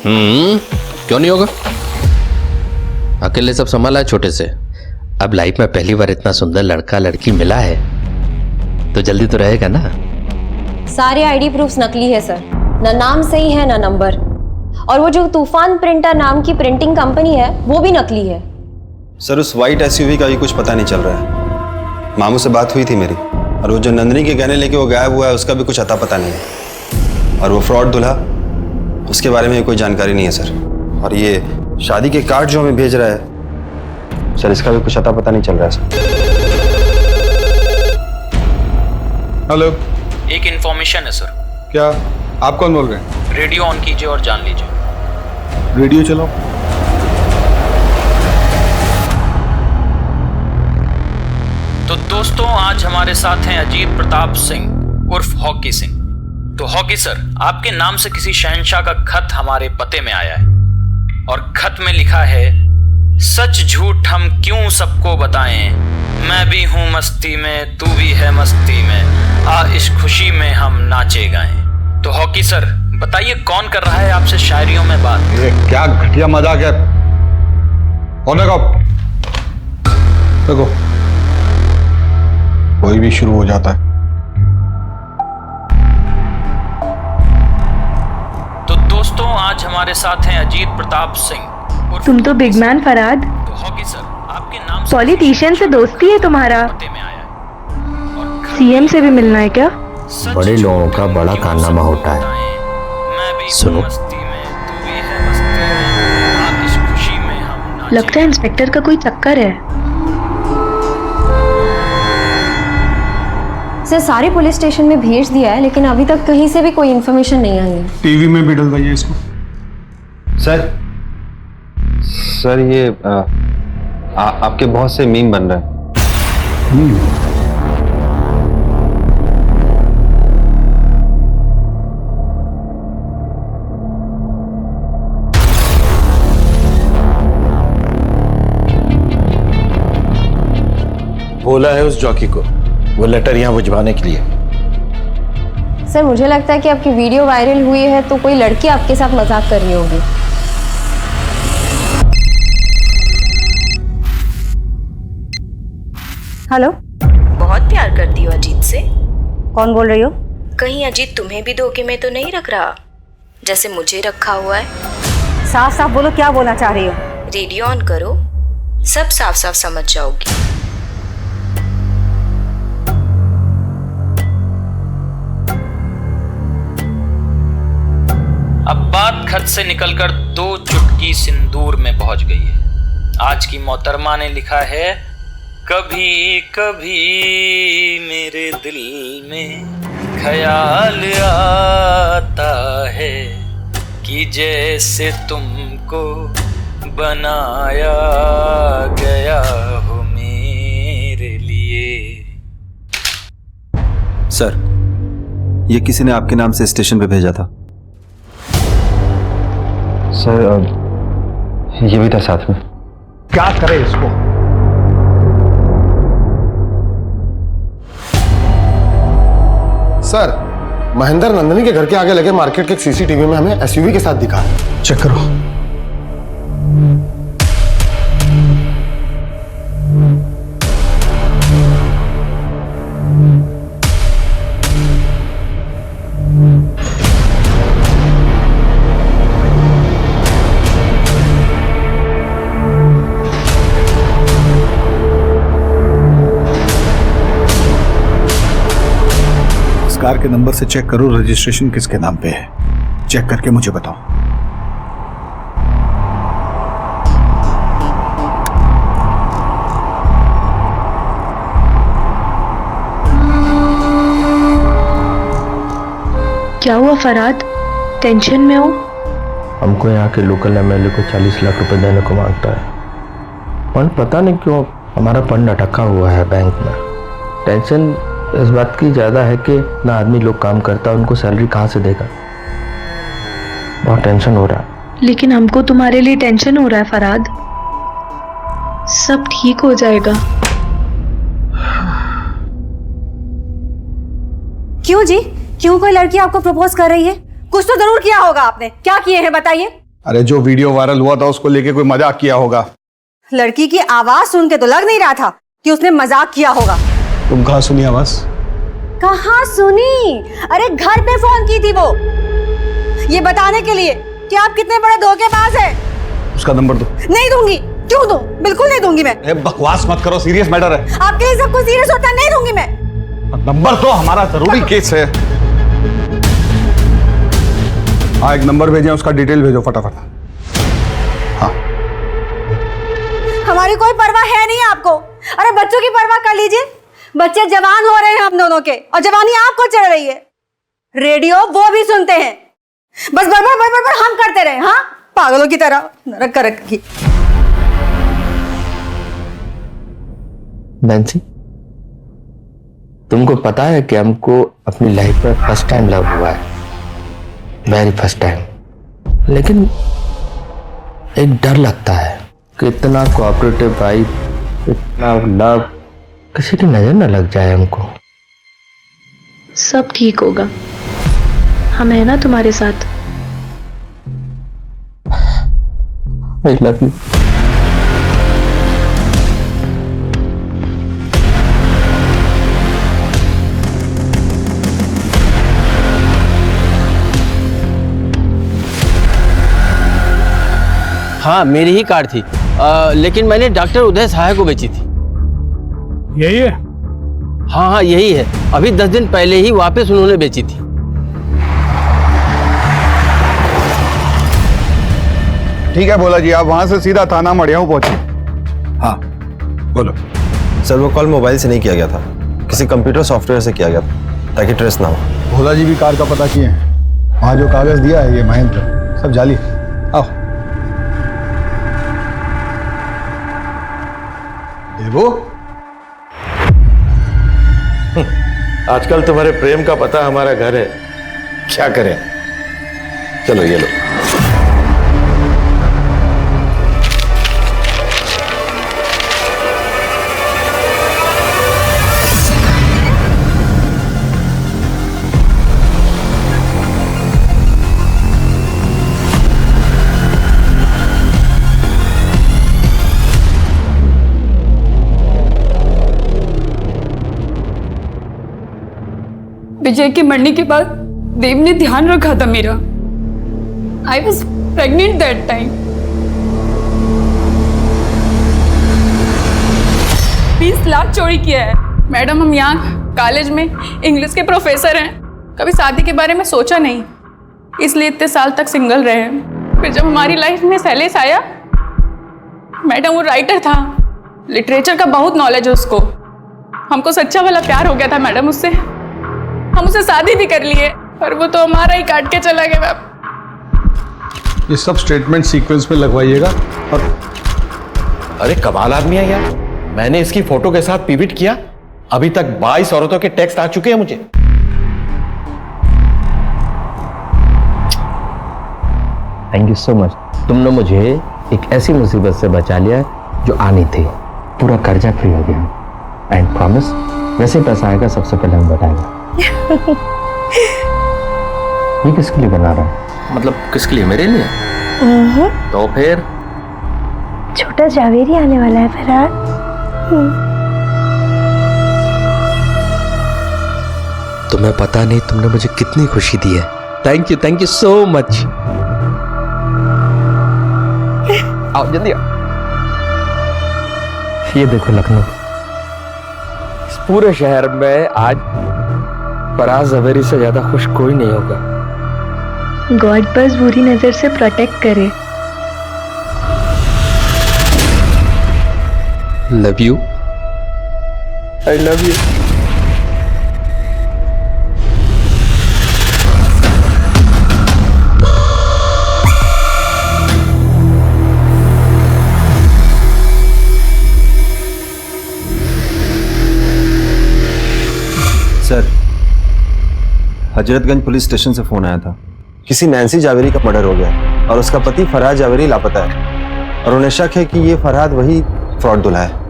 क्यों नहीं होगा? अकेले सब संभाला है छोटे से। अब लाइफ में पहली बार इतना सुंदर लड़का लड़की मिला है तो जल्दी तो रहेगा ना। सारे आईडी प्रूफ्स नकली है सर, ना नाम सही है ना नंबर। और वो जो तूफान प्रिंटर नाम की प्रिंटिंग कंपनी है वो भी नकली है। सर उस वाइट एसयूवी का भी कुछ पता नहीं चल रहा है। मामू से बात हुई थी मेरी, और वो जो नंदिनी के गहने लेके वो गायब हुआ है उसका भी कुछ अता पता नहीं है। और वो फ्रॉड दूल्हा, उसके बारे में कोई जानकारी नहीं है सर। और ये शादी के कार्ड जो हमें भेज रहा है सर, इसका भी कुछ अता पता नहीं चल रहा है सर। हेलो, एक इंफॉर्मेशन है सर। क्या? आप कौन बोल रहे हैं? रेडियो ऑन कीजिए और जान लीजिए। रेडियो चलाओ। तो दोस्तों, आज हमारे साथ हैं अजीत प्रताप सिंह उर्फ हॉकी सिंह। तो हॉकी सर, आपके नाम से किसी शहंशाह का खत हमारे पते में आया है और खत में लिखा है, सच झूठ हम क्यों सबको बताएं, मैं भी हूँ मस्ती में, तू भी है मस्ती में, आ इस खुशी में हम नाचे गाएं। तो हॉकी सर बताइए, कौन कर रहा है आपसे शायरियों में बात? ये क्या घटिया मजाक है। और देखो कोई भी शुरू हो जाता है। तो दोस्तों, आज हमारे साथ हैं अजीत प्रताप सिंह। तुम तो बिग मैन फराद। तो हॉकी सर, आपके नाम पॉलिटिशियन से दोस्ती है तुम्हारा? सीएम से भी मिलना है क्या? बड़े लोगों का बड़ा कारनामा होता है। सुनो, लगता है इंस्पेक्टर का कोई चक्कर है। सर सारे पुलिस स्टेशन में भेज दिया है, लेकिन अभी तक कहीं से भी कोई इन्फॉर्मेशन नहीं आई है। टीवी में भी डलवाइए इसको। सर ये आपके बहुत से मीम बन रहे हैं। बोला है उस जॉकी को वो लेटर यहां भिजवाने के लिए। सर मुझे लगता है कि आपकी वीडियो वायरल हुई है तो कोई लड़की आपके साथ मजाक कर रही होगी। हेलो, बहुत प्यार करती हो अजीत से? कौन बोल रही हो? कहीं अजीत तुम्हें भी धोखे में तो नहीं रख रहा, जैसे मुझे रखा हुआ है? साफ साफ बोलो, क्या बोलना चाह रही हो? रेडियो ऑन करो, सब साफ साफ समझ जाओगी। अब बात खत से निकलकर 2 चुटकी सिंदूर में पहुंच गई है। आज की मोहतरमा ने लिखा है, कभी कभी मेरे दिल में ख्याल आता है कि जैसे तुमको बनाया गया हो मेरे लिए। सर ये किसी ने आपके नाम से स्टेशन पे भेजा था। सर ये भी था साथ में। क्या करे इसको? सर महेंद्र नंदिनी के घर के आगे लगे मार्केट के एक सीसीटीवी में हमें एसयूवी के साथ दिखा है। चेक करो। कार के नंबर से चेक करो रजिस्ट्रेशन किसके नाम पे है। चेक करके मुझे बताओ। क्या हुआ फराद, टेंशन में हो? हमको यहाँ के लोकल एमएलए को 40 लाख रुपए देने को मांगता है। फंड पता नहीं क्यों हमारा फंड अटका हुआ है बैंक में। टेंशन इस बात की ज्यादा है कि ना आदमी लोग काम करता है, उनको सैलरी कहाँ से देगा। बहुत टेंशन हो रहा है। लेकिन हमको तुम्हारे लिए टेंशन हो रहा है फराद। सब ठीक हो जाएगा। क्यों जी, क्यों कोई लड़की आपको प्रपोज कर रही है? कुछ तो जरूर किया होगा आपने। क्या किए हैं बताइए? अरे जो वीडियो वायरल हुआ था उसको लेके कोई मजाक किया होगा। लड़की की आवाज सुन के तो लग नहीं रहा था कि उसने मजाक किया होगा। तुम कहाँ सुनी आवाज? कहाँ सुनी? अरे घर पे फोन की थी वो, ये बताने के लिए कि आप कितने बड़े धोखेबाज हैं। उसका नंबर दो। नहीं दूंगी। क्यों दूं? बिल्कुल नहीं दूंगी मैं। बकवास मत करो, सीरियस मैटर है। आपके लिए सब कुछ सीरियस होता है। नहीं दूंगी मैं। नंबर दो, हमारा जरूरी केस है। हाँ एक नंबर भेजे, उसका डिटेल भेजो फटाफट। हाँ हमारी कोई परवाह है नहीं आपको। अरे बच्चों की परवाह कर लीजिए। बच्चे जवान हो रहे हैं हम दोनों के, और जवानी आपको चढ़ रही है। रेडियो वो भी सुनते हैं, बस बड़बड़ बड़बड़ बड़ हम करते रहे। हाँ पागलों की तरह नरक कर रखी। नैन्सी, तुमको पता है कि हमको अपनी लाइफ में फर्स्ट टाइम लव हुआ है, वेरी फर्स्ट टाइम। लेकिन एक डर लगता है कि इतना कोऑपरेटिव वाइफ, इतना लव, किसी की नजर न लग जाए हमको। सब ठीक होगा, हम है ना तुम्हारे साथ। I love you. हाँ, मेरी ही कार थी, लेकिन मैंने डॉक्टर उदय सहाय को बेची थी। यही है? हाँ हाँ, यही है। अभी 10 दिन पहले ही वापस उन्होंने बेची थी। ठीक है भोला जी, आप वहां से सीधा थाना मड़ियाऊ पहुंचे। हाँ बोलो। सर वो कॉल मोबाइल से नहीं किया गया था, किसी कंप्यूटर सॉफ्टवेयर से किया गया था ताकि ट्रेस ना हो। भोला जी भी कार का पता किए हैं, वहां जो कागज दिया है ये महेंद्र, सब जाली। आओ देवो। आजकल तुम्हारे प्रेम का पता हमारा घर है, क्या करें। चलो ये लो। विजय के मरने के बाद देव ने ध्यान रखा था मेरा। I was pregnant that time. 20 lakh चोरी किया है। मैडम, हम यहाँ कॉलेज में इंग्लिश के प्रोफेसर हैं, कभी शादी के बारे में सोचा नहीं, इसलिए इतने साल तक सिंगल रहे हैं। फिर जब हमारी लाइफ में शैलेश आया, मैडम वो राइटर था, लिटरेचर का बहुत नॉलेज है उसको, हमको सच्चा वाला प्यार हो गया था मैडम उससे। हम उसे शादी भी कर लिए, पर वो तो हमारा ही काट के चला गया। ये सब स्टेटमेंट सीक्वेंस में लगवाइएगा। और अरे कमाल आदमी है यार, मैंने इसकी फोटो के साथ पिविट किया, अभी तक 22 औरतों के टेक्स्ट आ चुके हैं मुझे। Thank you so much. तुमने मुझे एक ऐसी मुसीबत से बचा लिया जो आनी थी। पूरा कर्जा फ्री हो गया। एंड प्रॉमिस, वैसे पैसा आएगा सबसे पहले हम बताएंगे। ये किसके लिए बना रहा है? मतलब किसके लिए? मेरे लिए? तो फिर छोटा जावेरी आने वाला है फरहाद। तुम्हें पता नहीं तुमने मुझे कितनी खुशी दी है। Thank you so much. आओ जल्दी आओ। ये देखो लखनऊ, इस पूरे शहर में आज फराज जवेरी से ज्यादा खुश कोई नहीं होगा। गॉड बस बुरी नजर से प्रोटेक्ट करे। Love you. I love you. Sir, Hazratganj police station से फोन आया था, किसी नैन्सी जावेरी का मर्डर हो गया और उसका पति फरहाद जावेरी लापता है और उन्हें शक है कि ये फरहाद वही फ्रॉड दूल्हा है।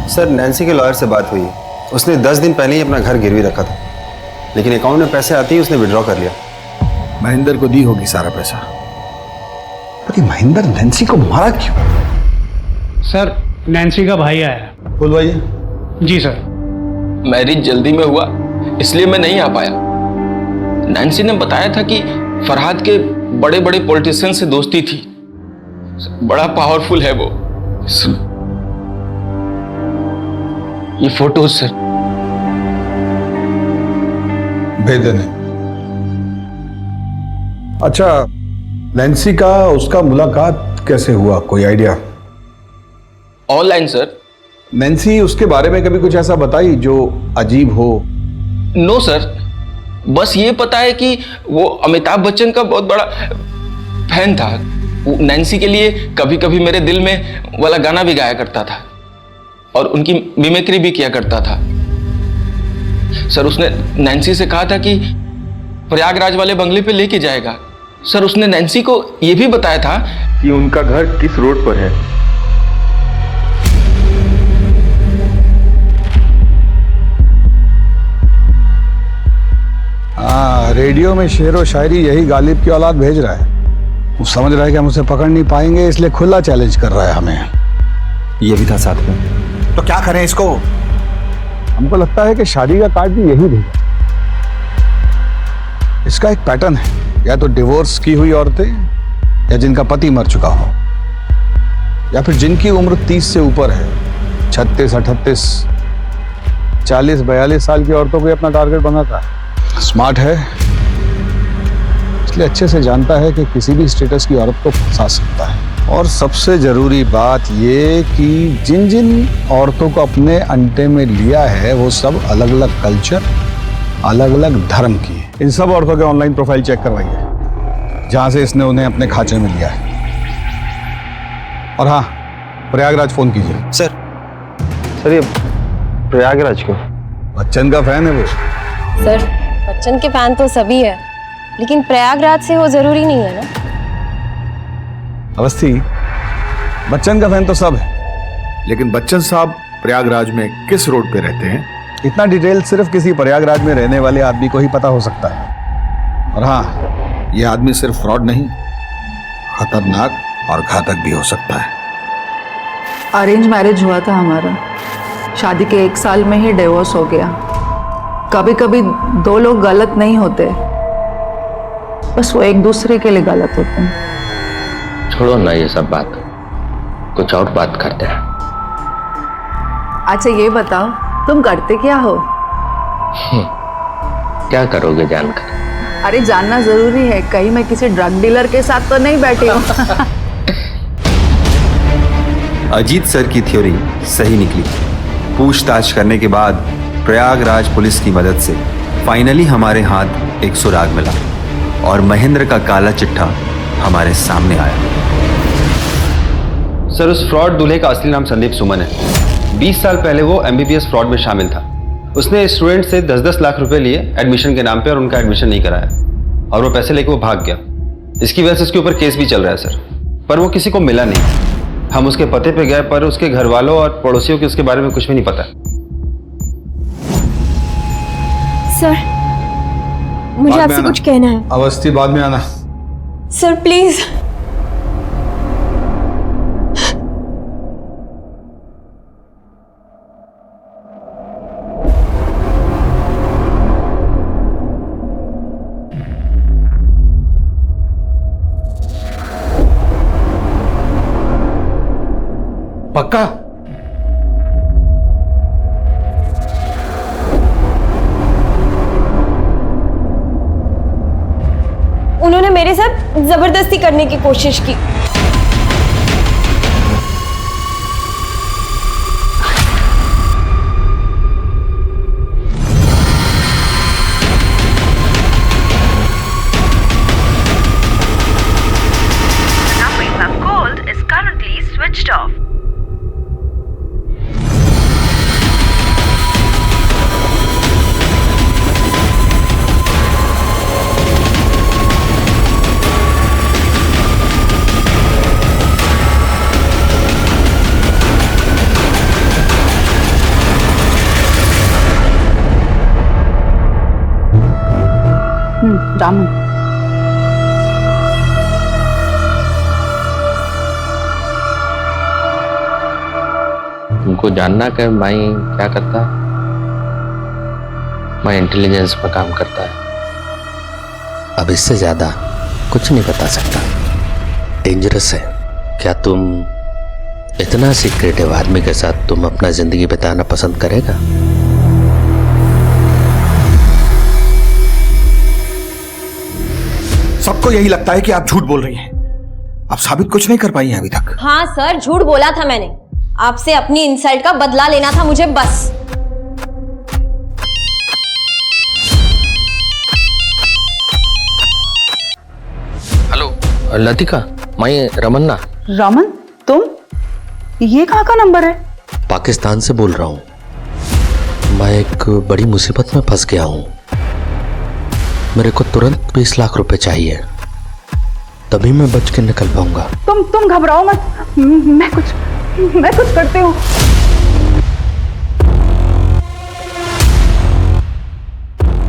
सर, नैन्सी के लॉयर से बात हुई, उसने 10 दिन पहले ही अपना घर गिरवी रखा था, लेकिन अकाउंट में पैसे आते ही उसने विड्रॉ कर लिया। महेंद्र को दी होगी सारा पैसा, पर ये महेंद्र नैन्सी को मारा क्यों? सर, नैन्सी का भाई आया है। बुलवाइए। जी सर। मैरिज जल्दी में हुआ इसलिए मैं नहीं आ पाया। नैन्सी ने बताया था कि फरहाद के बड़े बड़े पॉलिटिशियन से दोस्ती थी, बड़ा पावरफुल है वो। ये फोटोज सर। भेज देने। अच्छा, नैन्सी का उसका मुलाकात कैसे हुआ, कोई आइडिया? Online sir. नैन्सी उसके बारे में कभी कुछ ऐसा बताई जो अजीब हो? नो सर, बस ये पता है कि वो अमिताभ बच्चन का बहुत बड़ा फैन था। वो नैन्सी के लिए कभी कभी मेरे दिल में वाला गाना भी गाया करता था और उनकी मिमिक्री भी किया करता था। सर, उसने नैन्सी से कहा था कि प्रयागराज वाले बंगले पे लेके जाएगा, सर उसने नैन्सी को यह भी बताया था कि उनका घर किस रोड पर है। रेडियो में शेर व शायरी यही गालिब की औलाद भेज रहा है। वो समझ रहा है कि हम उसे पकड़ नहीं पाएंगे, इसलिए खुला चैलेंज कर रहा है हमें। ये भी था साथ में। तो क्या करें इसको? हमको लगता है कि शादी का कार्ड भी यही भेजा। इसका एक पैटर्न है, या तो डिवोर्स की हुई औरतें, या जिनका पति मर चुका हो, या फिर जिनकी उम्र 30 से ऊपर है। 36, 38, 40, 42 साल की औरतों को अपना टारगेट बनाता है। स्मार्ट है, इसलिए अच्छे से जानता है कि किसी भी स्टेटस की औरत को फंसा सकता है। और सबसे जरूरी बात ये कि जिन जिन औरतों को अपने अंटे में लिया है वो सब अलग अलग कल्चर, अलग अलग धर्म की है। इन सब औरतों के ऑनलाइन प्रोफाइल चेक करवाइए जहां से इसने उन्हें अपने खांचे में लिया है। और हाँ, प्रयागराज फोन कीजिए। सर ये प्रयागराज क्यों? बच्चन का फैन है वो। सर बच्चन के फैन तो सभी है, लेकिन प्रयागराज से वो जरूरी नहीं है ना। अवस्थी, बच्चन का फैन तो सब है, लेकिन बच्चन साहब प्रयागराज में किस रोड पे रहते हैं, इतना डिटेल सिर्फ किसी प्रयागराज में रहने वाले आदमी को ही पता हो सकता है। और हाँ, यह आदमी सिर्फ फ्रॉड नहीं, खतरनाक और घातक भी हो सकता है। अरेंज मैरिज हुआ था हमारा, शादी के 1 साल में ही डिवोर्स हो गया। कभी कभी 2 लोग गलत नहीं होते, बस वो एक दूसरे के लिए गलत होते हैं। छोड़ो ना ये सब बात, कुछ और बात करते हैं। अच्छा ये बताओ, तुम करते क्या हो? क्या करोगे जानकर? अरे जानना जरूरी है, कहीं मैं किसी ड्रग डीलर के साथ तो नहीं बैठी हूँ। अजीत सर की थ्योरी सही निकली। पूछताछ करने के बाद प्रयागराज पुलिस की मदद से फाइनली हमारे हाथ एक सुराग मिला और महेंद्र का काला चिट्ठा हमारे सामने आया। सर उस फ्रॉड दूल्हे का असली नाम संदीप सुमन है। 20 साल पहले वो MBBS फ्रॉड में शामिल था। उसने स्टूडेंट से 10-10 लाख रुपए लिए एडमिशन के नाम पे और उनका एडमिशन नहीं कराया और वो पैसे लेके वो भाग गया। इसकी वजह से उसके ऊपर केस भी चल रहा है सर, पर वो किसी को मिला नहीं। हम उसके पते पे गए पर उसके घर वालों और पड़ोसियों को उसके बारे में कुछ भी नहीं पता। सर मुझे आपसे कुछ कहना है। अवस्थी बाद में आना। Sir please. पक्का? उन्होंने मेरे साथ जबरदस्ती करने की कोशिश की। रामन, तुमको जानना कि भाई क्या करता है? मैं इंटेलिजेंस में काम करता है। अब इससे ज्यादा कुछ नहीं बता सकता, डेंजरस है। क्या तुम इतना सीक्रेटिव आदमी के साथ तुम अपना जिंदगी बिताना पसंद करेगा? सबको यही लगता है कि आप झूठ बोल रही हैं। आप साबित कुछ नहीं कर पाई हैं अभी तक। हाँ सर, झूठ बोला था मैंने। आपसे अपनी इंसल्ट का बदला लेना था मुझे बस। हेलो लतिका, मैं रमन्ना। रमन, तुम? ये कहाँ का नंबर है? पाकिस्तान से बोल रहा हूँ। मैं एक बड़ी मुसीबत में फंस गया हूँ। मेरे को तुरंत 20 लाख रुपए चाहिए। तभी मैं बच के निकल पाऊंगा। तुम घबराओ मत, मैं कुछ करती हूँ।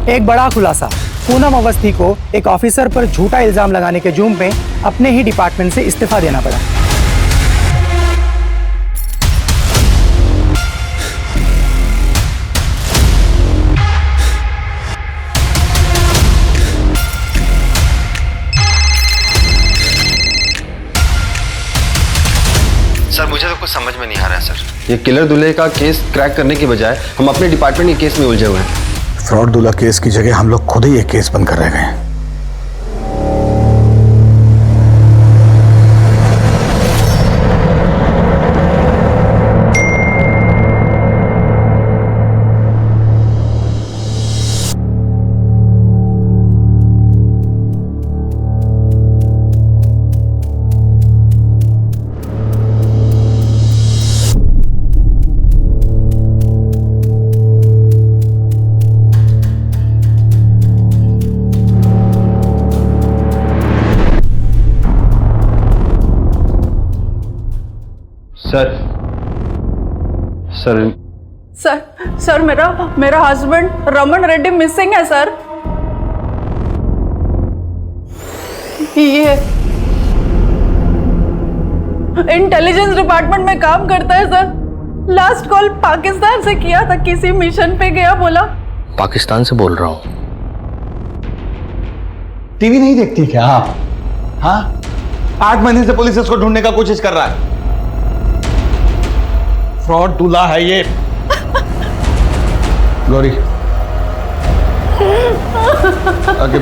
एक बड़ा खुलासा, पूनम अवस्थी को एक ऑफिसर पर झूठा इल्जाम लगाने के जुर्म में अपने ही डिपार्टमेंट से इस्तीफा देना पड़ा। सर मुझे तो कुछ समझ में नहीं आ रहा है सर। ये किलर दूल्हे का केस क्रैक करने की बजाय हम अपने डिपार्टमेंट के केस में उलझे हुए हैं। फ्रॉड दूल्हा केस की जगह हम लोग खुद ही एक केस बनकर रह गए। सर मेरा हस्बैंड रमन रेड्डी मिसिंग है सर। ये इंटेलिजेंस डिपार्टमेंट में काम करता है सर। लास्ट कॉल पाकिस्तान से किया था, किसी मिशन पे गया बोला। पाकिस्तान से बोल रहा हूँ। टीवी नहीं देखती क्या आप? हाँ, 8 महीने से पुलिस इसको ढूंढने का कोशिश कर रहा है। फ्रॉड दूल्हा है ये। गौरी आगे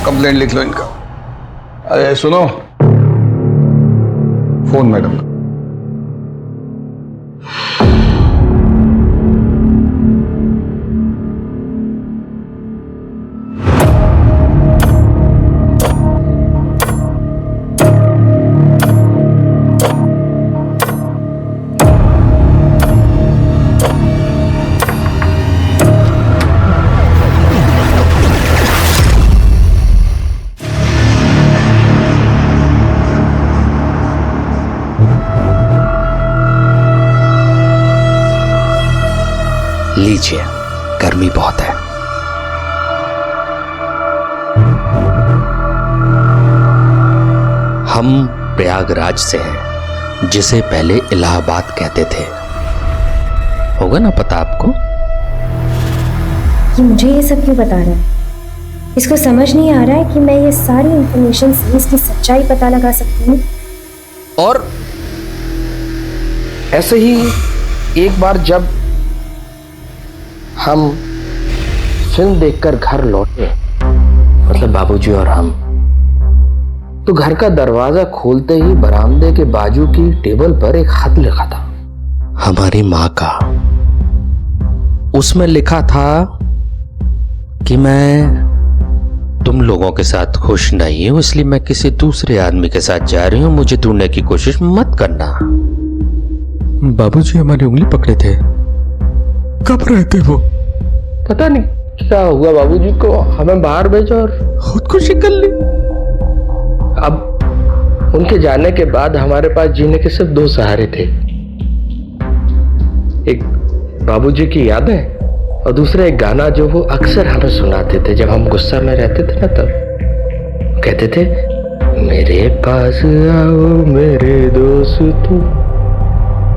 कंप्लेंट लिख लो इनका। अरे सुनो, फोन मैडम का। लीजिए, गर्मी बहुत है। हम प्रयागराज से हैं, जिसे पहले इलाहाबाद कहते थे। होगा ना पता आपको? ये मुझे ये सब क्यों बता रहा है? इसको समझ नहीं आ रहा है कि मैं ये सारी इंफॉर्मेशन से इसकी सच्चाई पता लगा सकती हूँ। और ऐसे ही एक बार जब हम फिल्म देखकर घर लौटे, मतलब बाबूजी और हम, तो घर का दरवाजा खोलते ही बरामदे के बाजू की टेबल पर एक खत लिखा था, हमारी माँ का। उसमें लिखा था कि मैं तुम लोगों के साथ खुश नहीं हूं, इसलिए मैं किसी दूसरे आदमी के साथ जा रही हूं, मुझे ढूंढने की कोशिश मत करना। बाबूजी हमारी उंगली पकड़े थे। कब रहते वो? पता नहीं क्या हुआ बाबूजी को, हमें बाहर भेजा और खुदकुशी कर ली। अब उनके जाने के बाद हमारे पास जीने के सिर्फ 2 सहारे थे, एक बाबूजी की यादें और दूसरा एक गाना जो वो अक्सर हमें सुनाते थे जब हम गुस्सा में रहते थे ना। तब कहते थे, मेरे पास आओ मेरे दोस्तों,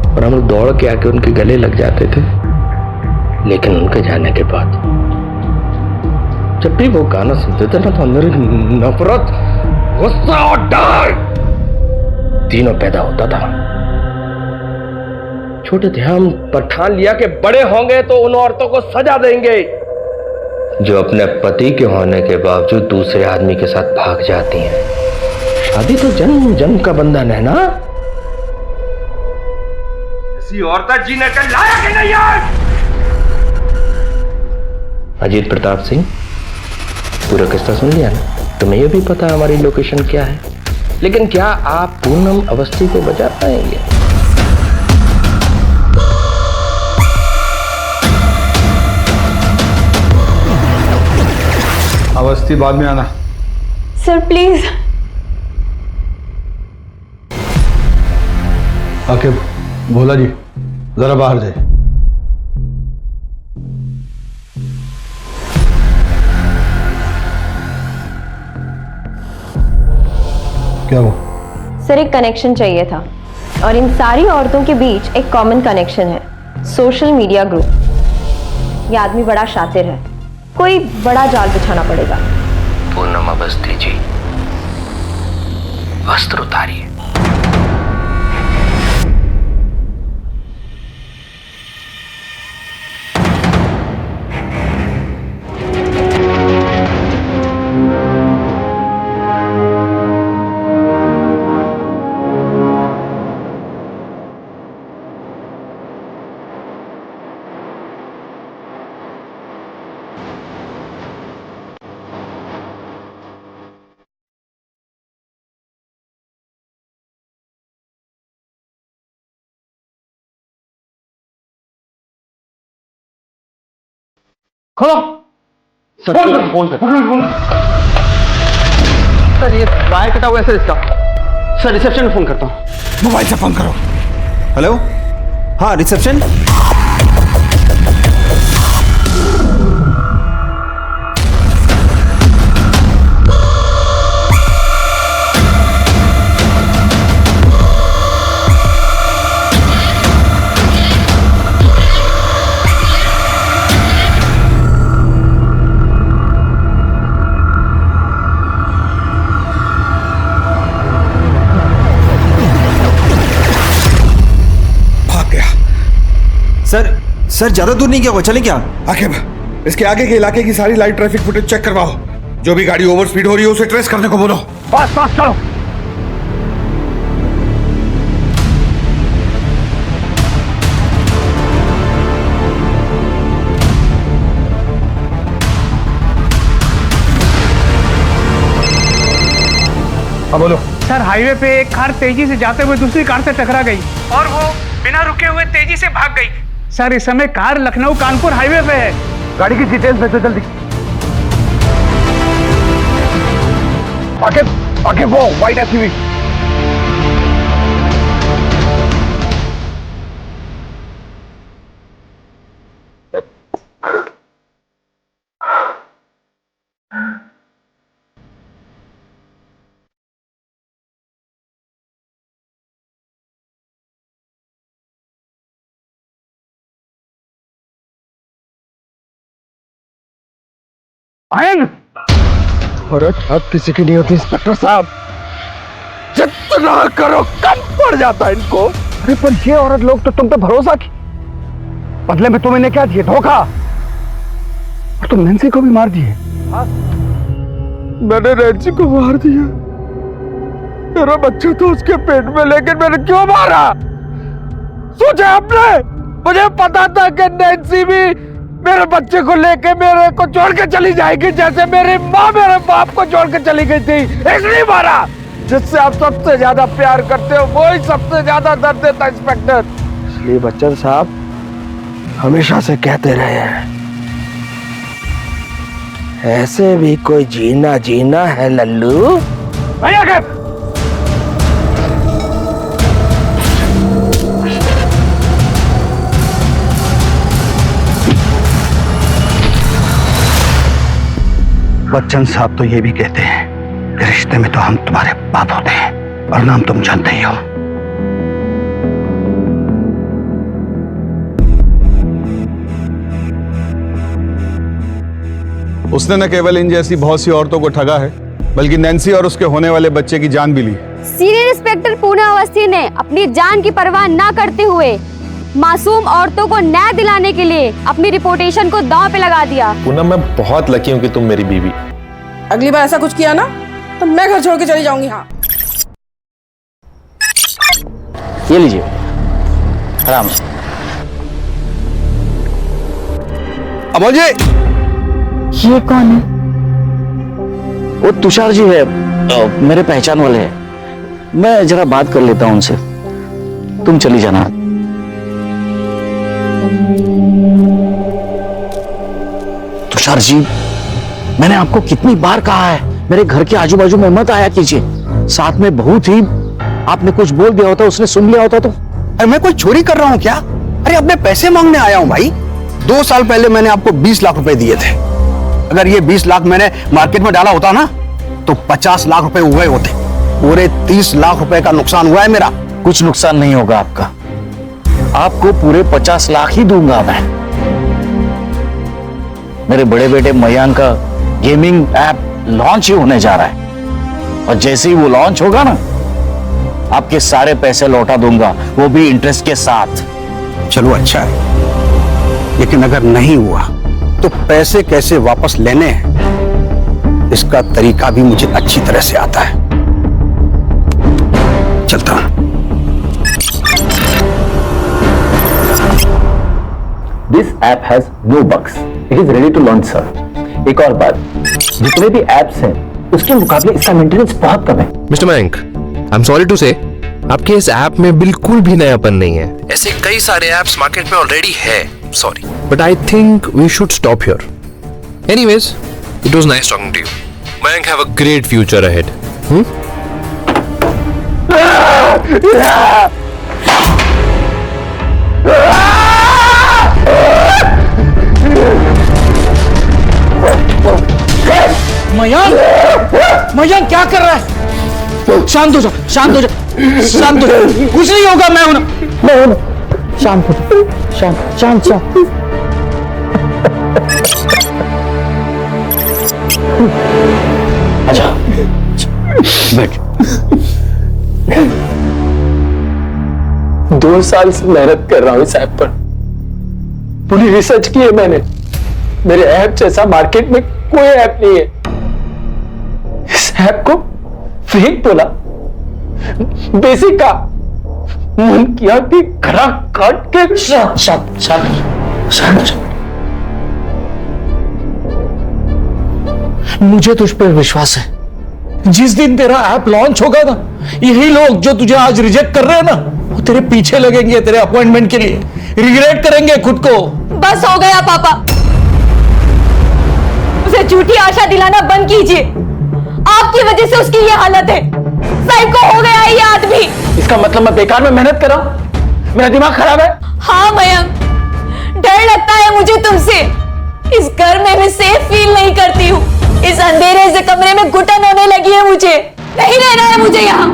और हम लोग दौड़ के आके उनके गले लग जाते थे। लेकिन उनके जाने के बाद जब भी वो गाना सुनते थे ना, तो अंदर नफरत, गुस्सा और डर तीनों पैदा होता था। छोटे थे हम, पर ठान लिया कि बड़े होंगे तो उन औरतों को सजा देंगे जो अपने पति के होने के बावजूद दूसरे आदमी के साथ भाग जाती हैं। शादी तो जन्म जन्म का बंधन है ना। ऐसी औरत जीने के लायक ही नहीं है। अजीत प्रताप सिंह, पूरा किस्सा सुन लिया ना? तुम्हें यह भी पता है हमारी लोकेशन क्या है, लेकिन क्या आप पूनम अवस्थी को बचा पाएंगे? अवस्थी बाद में आना। सर प्लीज आके भोला जी जरा बाहर जाए। क्या हुआ? सर एक कनेक्शन चाहिए था और इन सारी औरतों के बीच एक कॉमन कनेक्शन है, सोशल मीडिया ग्रुप। ये आदमी बड़ा शातिर है, कोई बड़ा जाल बिछाना पड़ेगा। पूनम अवस्थी जी, वस्त्र उतारिए। खोलो सर, फोन सर ये वायर कटा हुआ है सर इसका। सर रिसेप्शन में फोन करता हूँ। मोबाइल से फोन करो। हेलो, हाँ रिसेप्शन। सर ज्यादा दूर नहीं गया हुआ, चले क्या? आखिर इसके आगे के इलाके की सारी लाइव ट्रैफिक फुटेज चेक करवाओ। जो भी गाड़ी ओवर स्पीड हो रही है उसे ट्रेस करने को बोलो। पास पास चलो। अब बोलो। सर हाईवे पे एक कार तेजी से जाते हुए दूसरी कार से टकरा गई और वो बिना रुके हुए तेजी से भाग गई। सर इस समय कार लखनऊ कानपुर हाईवे पे है। गाड़ी की डिटेल्स भेजो जल्दी। आगे आगे वो व्हाइट एसयूवी। और अब किसी की नहीं होती इंस्पेक्टर साहब, जितना करो कम पड़ जाता है इनको। अरे पर ये औरत लोग तो तुम पे भरोसा की, बदले में तुम इन्हें क्या दिए? धोखा। और तुम नैन्सी को भी मार दिए। मैंने नैन्सी को मार दिया, मेरा बच्चा तो उसके पेट में, लेकिन मैंने क्यों मारा? सोचा आपने? मुझे पता था कि नैन्सी भी मेरे बच्चे को लेके मेरे को छोड़ के चली जाएगी, जैसे मेरी माँ मेरे बाप को छोड़ के चली गई थी। इसलिए मारा। जिससे आप सबसे ज्यादा प्यार करते हो वो ही सबसे ज्यादा दर्द देता इंस्पेक्टर। इसलिए बच्चन साहब हमेशा से कहते रहे हैं, ऐसे भी कोई जीना जीना है लल्लू। भैया के बच्चन साहब तो ये भी कहते हैं कि रिश्ते में तो हम तुम्हारे बाप होते हैं और नाम तुम जानते ही हो। उसने न केवल इन जैसी बहुत सी औरतों को ठगा है, बल्कि नैन्सी और उसके होने वाले बच्चे की जान भी ली। सीनियर इंस्पेक्टर पूनम अवस्थी ने अपनी जान की परवाह न करते हुए मासूम औरतों को न्याय दिलाने के लिए अपनी रिपोर्टेशन को दांव पे लगा दिया। पूनम मैं बहुत लकी हूँ कि तुम मेरी बीवी। अगली बार ऐसा कुछ किया ना तो मैं घर छोड़ के चली जाऊंगी। हाँ ये लीजिए आराम से। अमोल जी, ये कौन है? वो तुषार जी है, मेरे पहचान वाले हैं। मैं जरा बात कर लेता हूं उनसे, तुम चली जाना। तुषार जी, मैंने आपको कितनी बार कहा है मेरे घर के आजू बाजू में मत आया कीजिए। साथ में बहुत ही आपने कुछ बोल दिया होता, उसने सुन लिया होता तो अरे मैं कोई चोरी कर रहा हूं क्या? अरे अपने पैसे मांगने आया हूं भाई। 2 साल पहले मैंने आपको 20 लाख रुपए दिए थे। अगर ये 20 लाख मैंने मार्केट में डाला होता ना तो 50 लाख रुपए हुए होते। पूरे 30 लाख रुपए का नुकसान हुआ है मेरा। कुछ नुकसान नहीं होगा आपका, आपको पूरे 50 लाख ही दूंगा मैं। मेरे बड़े बेटे मयंक का गेमिंग ऐप लॉन्च ही होने जा रहा है और जैसे ही वो लॉन्च होगा ना, आपके सारे पैसे लौटा दूंगा, वो भी इंटरेस्ट के साथ। चलो अच्छा है, लेकिन अगर नहीं हुआ तो पैसे कैसे वापस लेने हैं इसका तरीका भी मुझे अच्छी तरह से आता है। चलता हूं। This app has no bugs, it is ready to launch sir. एक और बात, जितने भी ऐप्स हैं उसके मुकाबले इसका मेंटेनेंस बहुत कम है। Mister Mayank, I am sorry to say, आपके इस ऐप में बिल्कुल भी नयापन नहीं है। ऐसे कई सारे ऐप्स मार्केट में ऑलरेडी है, sorry, but I think we should stop here. Anyways, it was nice talking to you. Mayank, have a great future ahead. Mayank क्या कर रहा है? शांत हो जा, शांत हो जा, शांत हो जा, कुछ नहीं होगा। मैं हूं, शांत हो जा, शांत शांत शांत। अच्छा बैठ। 2 साल से मेहनत कर रहा हूं इस ऐप पर, पूरी रिसर्च की है मैंने। मेरे ऐप जैसा मार्केट में कोई ऐप नहीं है। इस ऐप को फेक बोला, बेसिक का मन किया कि खरा काट के। शांत शांत शांत शांत। मुझे तुझ पर विश्वास है, जिस दिन तेरा ऐप लॉन्च होगा ना, यही लोग जो तुझे आज रिजेक्ट कर रहे हैं ना, वो तेरे पीछे लगेंगे तेरे अपॉइंटमेंट के लिए, रिग्रेट करेंगे खुद को। बस हो गया पापा, उसे झूठी आशा दिलाना बंद कीजिए। आपकी वजह से उसकी ये हालत है। साहिब को हो गया है ये आदमी। इसका मतलब मैं बेकार में मेहनत कर रहा हूं? मेरा दिमाग खराब है? हाँ मयंक, डर लगता है मुझे तुमसे। इस घर में मैं सेफ फील नहीं करती हूँ। इस अंधेरे से कमरे में घुटन होने लगी है मुझे। नहीं रहना है मुझे यहाँ।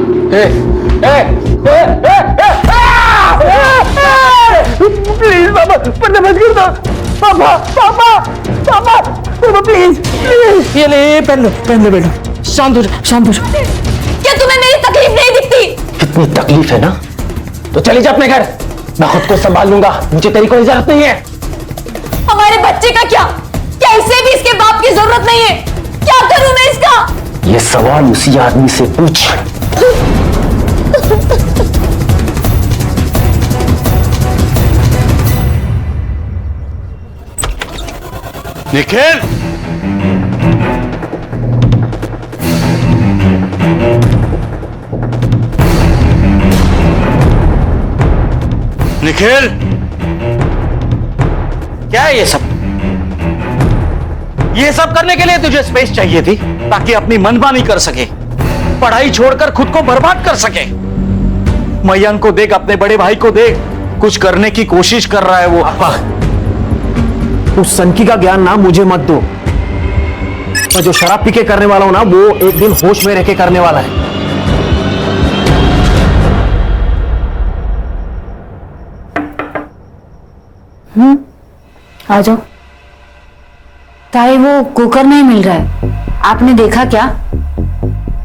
प्लीज पापा, पर्दा बंद कर दो। पापा पापा पापा पापा प्लीज प्लीज। ये ले पेन ले बेटा, शांत हो जा, शांत हो जा। क्या तुम्हें मेरी तकलीफ नहीं दिखती? कितनी तकलीफ है ना, तो चली जा अपने घर, मैं खुद को संभाल लूंगा, मुझे तेरी कोई जरूरत नहीं है। हमारे बच्चे का क्या? क्या इसे भी इसके बाप की जरूरत नहीं है? क्या करूं मैं इसका? ये सवाल उसी आदमी से पूछ। निखिल, निखिल, क्या है ये सब? ये सब करने के लिए तुझे स्पेस चाहिए थी, ताकि अपनी मनमानी कर सके, पढ़ाई छोड़कर खुद को बर्बाद कर सके। मयंक को देख, अपने बड़े भाई को देख, कुछ करने की कोशिश कर रहा है वो। उस सनकी का ज्ञान ना मुझे मत दो। मैं जो शराब पी के करने वाला हूं ना, वो एक दिन होश में रह के करने वाला है। आ जाओ। ताई, वो कुकर नहीं मिल रहा है, आपने देखा क्या?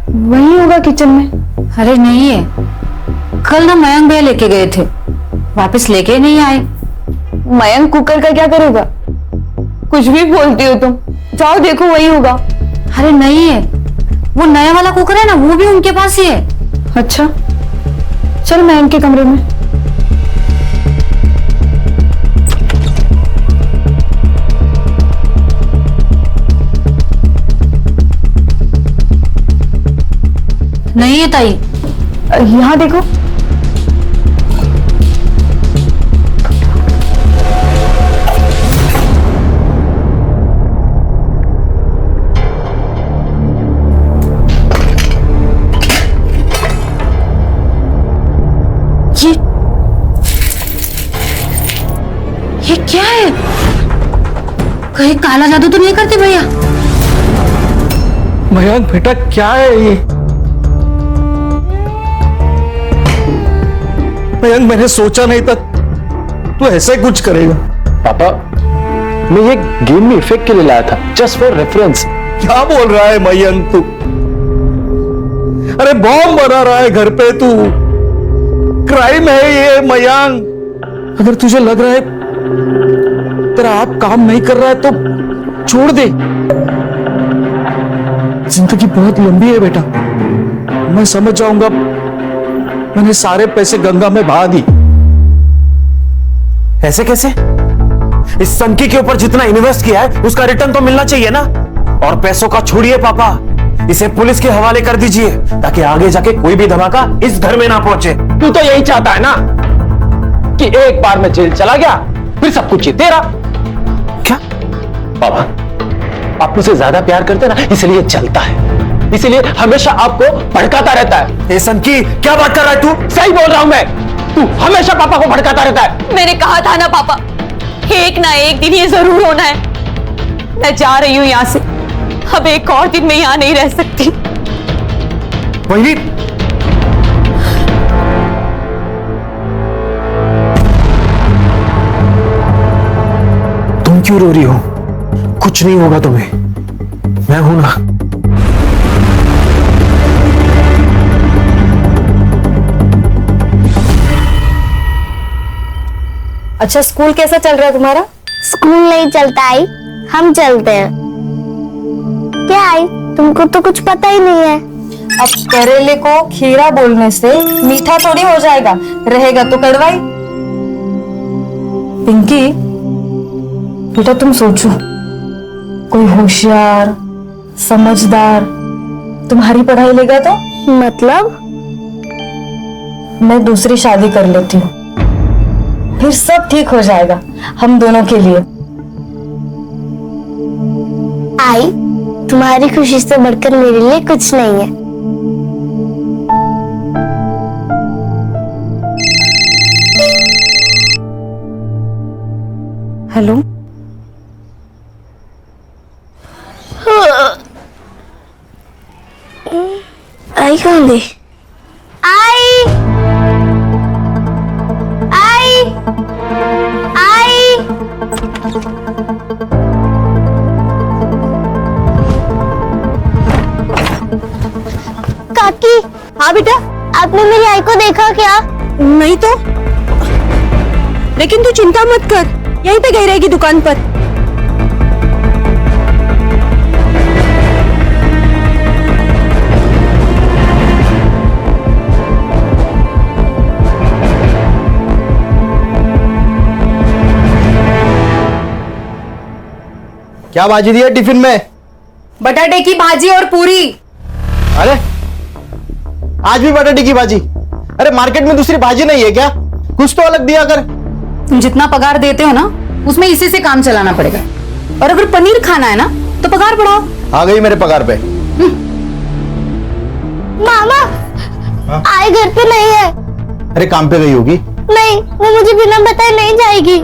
वही होगा किचन में। अरे नहीं है, कल ना मयंक भैया लेके गए थे, वापस लेके नहीं आए। मयंक कुकर का क्या करेगा? कुछ भी बोलती हो तुम। जाओ देखो, वही होगा। अरे नहीं है, वो नया वाला कुकर है ना, वो भी उनके पास ही है। अच्छा, चल मयंक के कमरे में। नहीं है ताई। यहाँ देखो। ये क्या है? कहीं काला जादू तो नहीं करते भैया? मयंक बेटा क्या है ये? मयंक मैंने सोचा नहीं था तू ऐसे कुछ करेगा। पापा मैं ये गेम में इफेक्ट के लिए लाया था, जस्ट फॉर रेफरेंस। क्या बोल रहा है मयंक तू? अरे बॉम्ब बना रहा है घर पे तू। क्राइम है ये मयंक। अगर तुझे लग रहा है तेरा आप काम नहीं कर रहा है तो छोड़ दे। जिंदगी बहुत लंबी है बेटा, मैं समझ जाऊंगा। मैंने सारे पैसे गंगा में बहा दी। ऐसे कैसे? इस संकी के ऊपर जितना इन्वेस्ट किया है उसका रिटर्न तो मिलना चाहिए ना। और पैसों का छोड़िए पापा, इसे पुलिस के हवाले कर दीजिए ताकि आगे जाके कोई भी धमाका इस घर में ना पहुंचे। तू तो यही चाहता है ना कि एक बार में जेल चला गया फिर सब कुछ ये तेरा। क्या पापा आप मुझसे ज्यादा प्यार करते ना, इसलिए चलता है, इसलिए हमेशा आपको भड़काता रहता है। ए संकी क्या बात कर रहा है तू? सही बोल रहा हूं मैं, तू हमेशा पापा को भड़काता रहता है। मैंने कहा था ना पापा, एक ना एक दिन ये जरूर होना है। मैं जा रही हूं यहां से, अब एक और दिन मैं यहां नहीं रह सकती। वही तुम क्यों रो रही हो? कुछ नहीं होगा तुम्हें, मैं हूं ना। अच्छा स्कूल कैसा चल रहा है तुम्हारा? स्कूल नहीं चलता आई, हम चलते हैं। क्या आई, तुमको तो कुछ पता ही नहीं है। अब करेले को खीरा बोलने से मीठा थोड़ी हो जाएगा, रहेगा तो कड़वा ही। पिंकी बेटा तुम सोचो, कोई होशियार समझदार तुम्हारी पढ़ाई लेगा तो? मतलब? मैं दूसरी शादी कर लेती हूँ, फिर सब ठीक हो जाएगा हम दोनों के लिए। आई तुम्हारी खुशी से बढ़कर मेरे लिए कुछ नहीं है। हेलो आई कौन दी? आई आई आई काकी। हाँ बेटा, आपने मेरी आई को देखा क्या? नहीं तो, लेकिन तू चिंता मत कर, यहीं पे गई रहेगी दुकान पर। क्या भाजी दी है टिफिन में? बटाटे की भाजी और पूरी। अरे आज भी बटाटे की भाजी? अरे मार्केट में दूसरी भाजी नहीं है क्या? कुछ तो अलग दिया कर। तुम जितना पगार देते हो ना उसमें इसी से काम चलाना पड़ेगा। और अगर पनीर खाना है ना तो पगार बढ़ाओ। आ गई मेरे पगार पे। मामा आई घर पे नहीं है। अरे काम पे गई होगी। नहीं, वो मुझे बिना बताए नहीं जाएगी।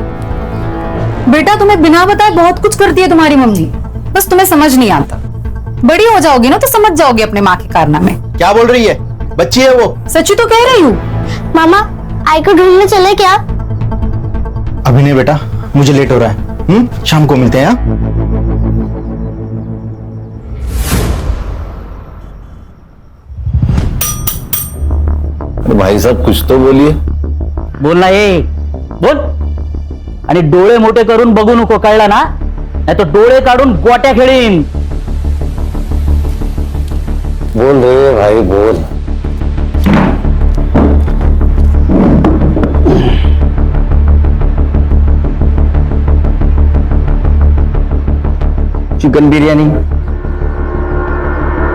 बेटा तुम्हें बिना बताए बहुत कुछ करती है तुम्हारी मम्मी, बस तुम्हें समझ नहीं आता। बड़ी हो जाओगी ना तो समझ जाओगी अपने माँ के कारनामे। क्या बोल रही है? बच्ची है वो। सच्ची तो कह रही हूँ। मामा आई को ढूंढने चले क्या? अभी नहीं बेटा, मुझे लेट हो रहा है। शाम को मिलते हैं। भाई साहब कुछ तो बोलिए। बोलना ये बोल, आणि डोळे मोठे करून बघू नको, कळला ना? नाही तो डोळे काढून गोट्या खेळीन। बोल रे भाई बोल। चिकन बिरयानी।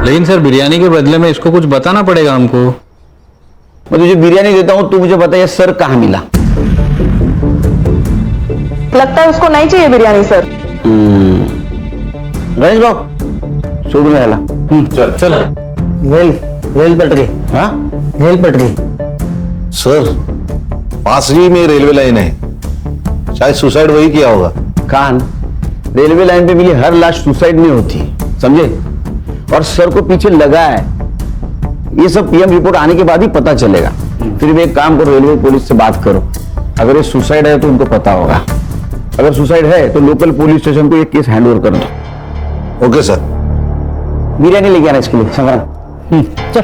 लेकिन सर बिरयानी के बदले में इसको कुछ बताना पड़ेगा हमको। मैं तुझे बिरयानी देता हूं, तू मुझे बता ये सर कहाँ मिला? लगता है उसको नहीं चाहिए बिरयानी सर। गणेश भाऊ सोडून राहिला। चल चल। रेल पटरी। हाँ रेल पटरी। सर पास ही में रेलवे लाइन है, शायद सुसाइड वही किया होगा। खान, रेलवे लाइन पे मिली हर लाश सुसाइड नहीं होती, समझे? और सर को पीछे लगा है, ये सब पीएम रिपोर्ट आने के बाद ही पता चलेगा। फिर भी एक काम करो, रेलवे पुलिस से बात करो। अगर ये सुसाइड है तो उनको पता होगा, अगर सुसाइड है तो लोकल पुलिस स्टेशन को ये केस हैंड ओवर कर दो। Okay sir. बिरयानी लेके आना इसके लिए। संग्राम चल।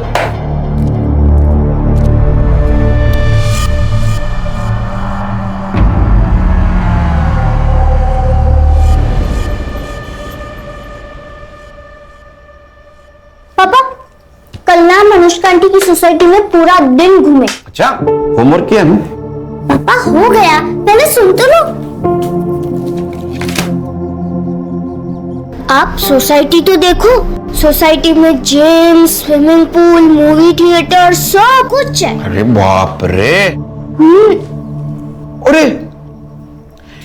पापा, कल ना अनुष्का आंटी की सोसाइटी में पूरा दिन घूमे। अच्छा, होमवर्क किया ना? पापा हो गया, पहले सुन तो लो। आप सोसाइटी तो देखो, सोसाइटी में gym, swimming pool, movie theatre सब कुछ है। अरे बाप रे। अरे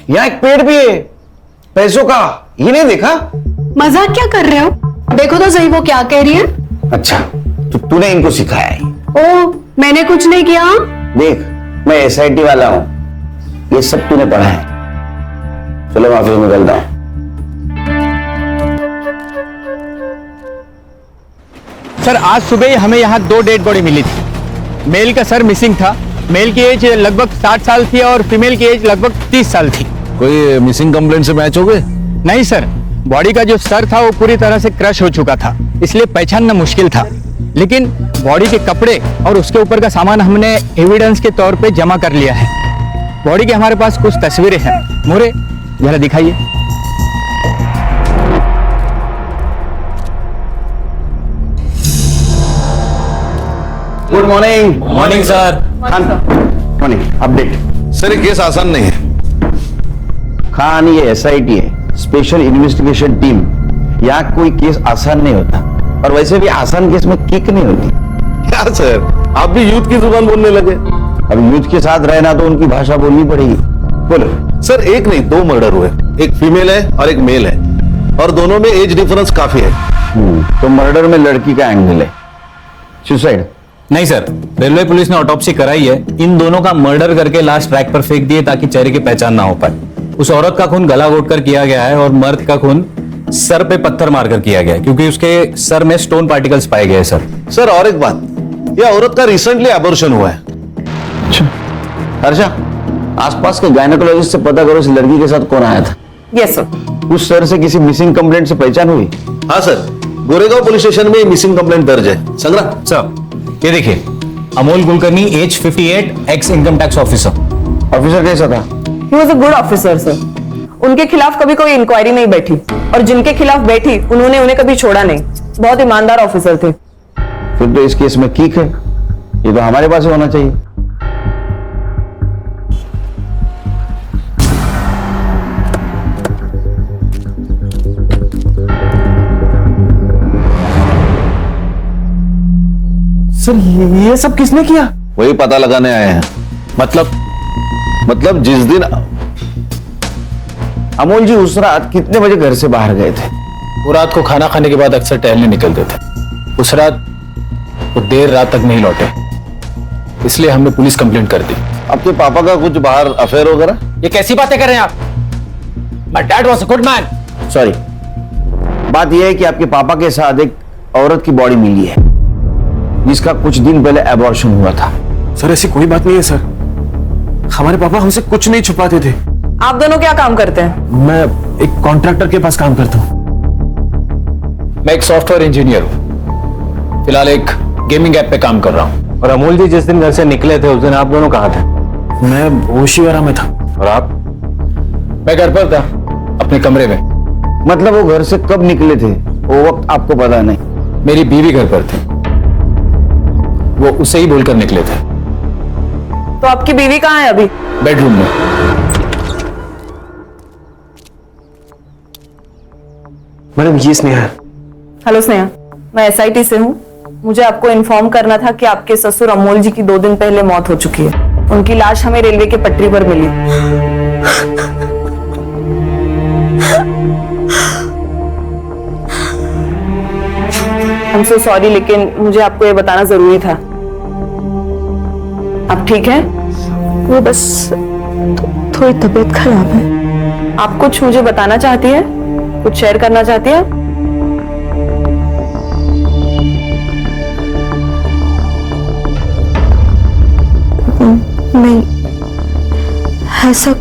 यहाँ एक पेड़ भी है पैसों का, ये नहीं देखा? मजाक क्या कर रहे हो? देखो तो सही वो क्या कह रही है। अच्छा, तो तूने इनको सिखाया है? ओ, मैंने कुछ नहीं किया। देख, मैं एसआईटी वाला हूं, ये सब तूने पढ़ा है। चलो मैं ऑफिस में निकलता हूं। सर, आज सुबह ही हमें यहाँ 2 डेड बॉडी मिली थी। मेल का सर मिसिंग था। मेल की एज लगभग 60 साल थी और फीमेल की एज लगभग 30 साल थी। कोई मिसिंग कंप्लेंट से मैच हो गए? नहीं सर, बॉडी का जो सर था वो पूरी तरह से क्रश हो चुका था, इसलिए पहचानना मुश्किल था। लेकिन बॉडी के कपड़े और उसके ऊपर का सामान हमने एविडेंस के तौर पे जमा कर लिया है। बॉडी के हमारे पास कुछ तस्वीरें हैं। मोरे, जरा दिखाइए। Good morning. Morning sir. Morning. Update sir, ये केस आसान नहीं है। खान, ये एसआईटी है, स्पेशल इन्वेस्टिगेशन टीम। यहाँ कोई केस आसान नहीं होता, और वैसे भी आसान केस में किक नहीं होती। क्या सर, आप भी यूथ की जुबान बोलने लगे? अब यूथ के साथ रहना तो उनकी भाषा बोलनी पड़ेगी। बोलो। सर, एक नहीं 2 मर्डर हुए, एक फीमेल है और एक मेल है, और दोनों में एज डिफरेंस काफी है। तो मर्डर में लड़की का एंगल है, सुसाइड नहीं सर, रेलवे पुलिस ने ऑटोप्सी कराई है। इन दोनों का मर्डर करके लाश ट्रैक पर फेंक दिए ताकि चेहरे की पहचान ना हो पाए। उस औरत का खून गला घोटकर किया गया है और मर्द का खून सर पे पत्थर मारकर किया गया है, क्योंकि उसके सर में स्टोन पार्टिकल्स पाए गए हैं सर। सर, और एक बात, यह औरत का रिसेंटली एबॉर्शन हुआ है। हर्षा, आसपास के गायनेकोलॉजिस्ट से पता करो इस लड़की के साथ कौन आया था। Yes sir. उस सर से किसी मिसिंग कंप्लेंट से पहचान हुई? हाँ सर, गोरेगांव पुलिस स्टेशन में मिसिंग कंप्लेंट दर्ज है। संग्राम सर, ये देखिए, Amol Kulkarni, age 58, ex income tax officer. Officer कैसा था? He was a good officer sir. उनके खिलाफ कभी कोई इंक्वायरी नहीं बैठी, और जिनके खिलाफ बैठी उन्होंने उन्हें कभी छोड़ा नहीं। बहुत ईमानदार ऑफिसर थे। फिर तो इस केस में किक है, ये तो हमारे पास ही होना चाहिए। सर, ये सब किसने किया? वही पता लगाने आए हैं। मतलब जिस दिन अमोल जी उस रात कितने बजे घर से बाहर गए थे? वो रात को खाना खाने के बाद अक्सर टहलने निकलते थे। उस रात वो देर रात तक नहीं लौटे, इसलिए हमने पुलिस कंप्लेंट कर दी। आपके पापा का कुछ बाहर अफेयर वगैरह? ये कैसी बातें कर रहे हैं आप? My dad was a good man. Sorry, बात यह है कि आपके पापा के साथ एक औरत की बॉडी मिली है, जिसका कुछ दिन पहले एबॉर्शन हुआ था। सर, ऐसी कोई बात नहीं है सर, हमारे पापा हमसे कुछ नहीं छुपाते थे। आप दोनों क्या काम करते हैं? मैं एक कॉन्ट्रैक्टर के पास काम करता हूँ। मैं एक सॉफ्टवेयर इंजीनियर हूँ, फिलहाल एक गेमिंग ऐप पे काम कर रहा हूँ। और अमोल जी जिस दिन घर से निकले थे उस दिन आप दोनों कहाँ थे? मैं होशियारा में था। और आप? मैं घर पर था, अपने कमरे में। मतलब वो घर से कब निकले थे वो वक्त आपको पता नहीं? मेरी बीवी घर पर थी, वो उसे ही बोलकर निकले थे। तो आपकी बीवी कहाँ है अभी? बेडरूम में। मैडम, ये स्नेहा है। हेलो स्नेहा, मैं एसआईटी से हूँ। मुझे आपको इन्फॉर्म करना था कि आपके ससुर अमोल जी की 2 दिन पहले मौत हो चुकी है। उनकी लाश हमें रेलवे के पटरी पर मिली। I'm so sorry, लेकिन मुझे आपको ये बताना जरूरी था। आप ठीक हैं? वो बस थोड़ी तबीयत खराब है। आप कुछ मुझे बताना चाहती है, कुछ शेयर करना चाहती है? नहीं, ऐसा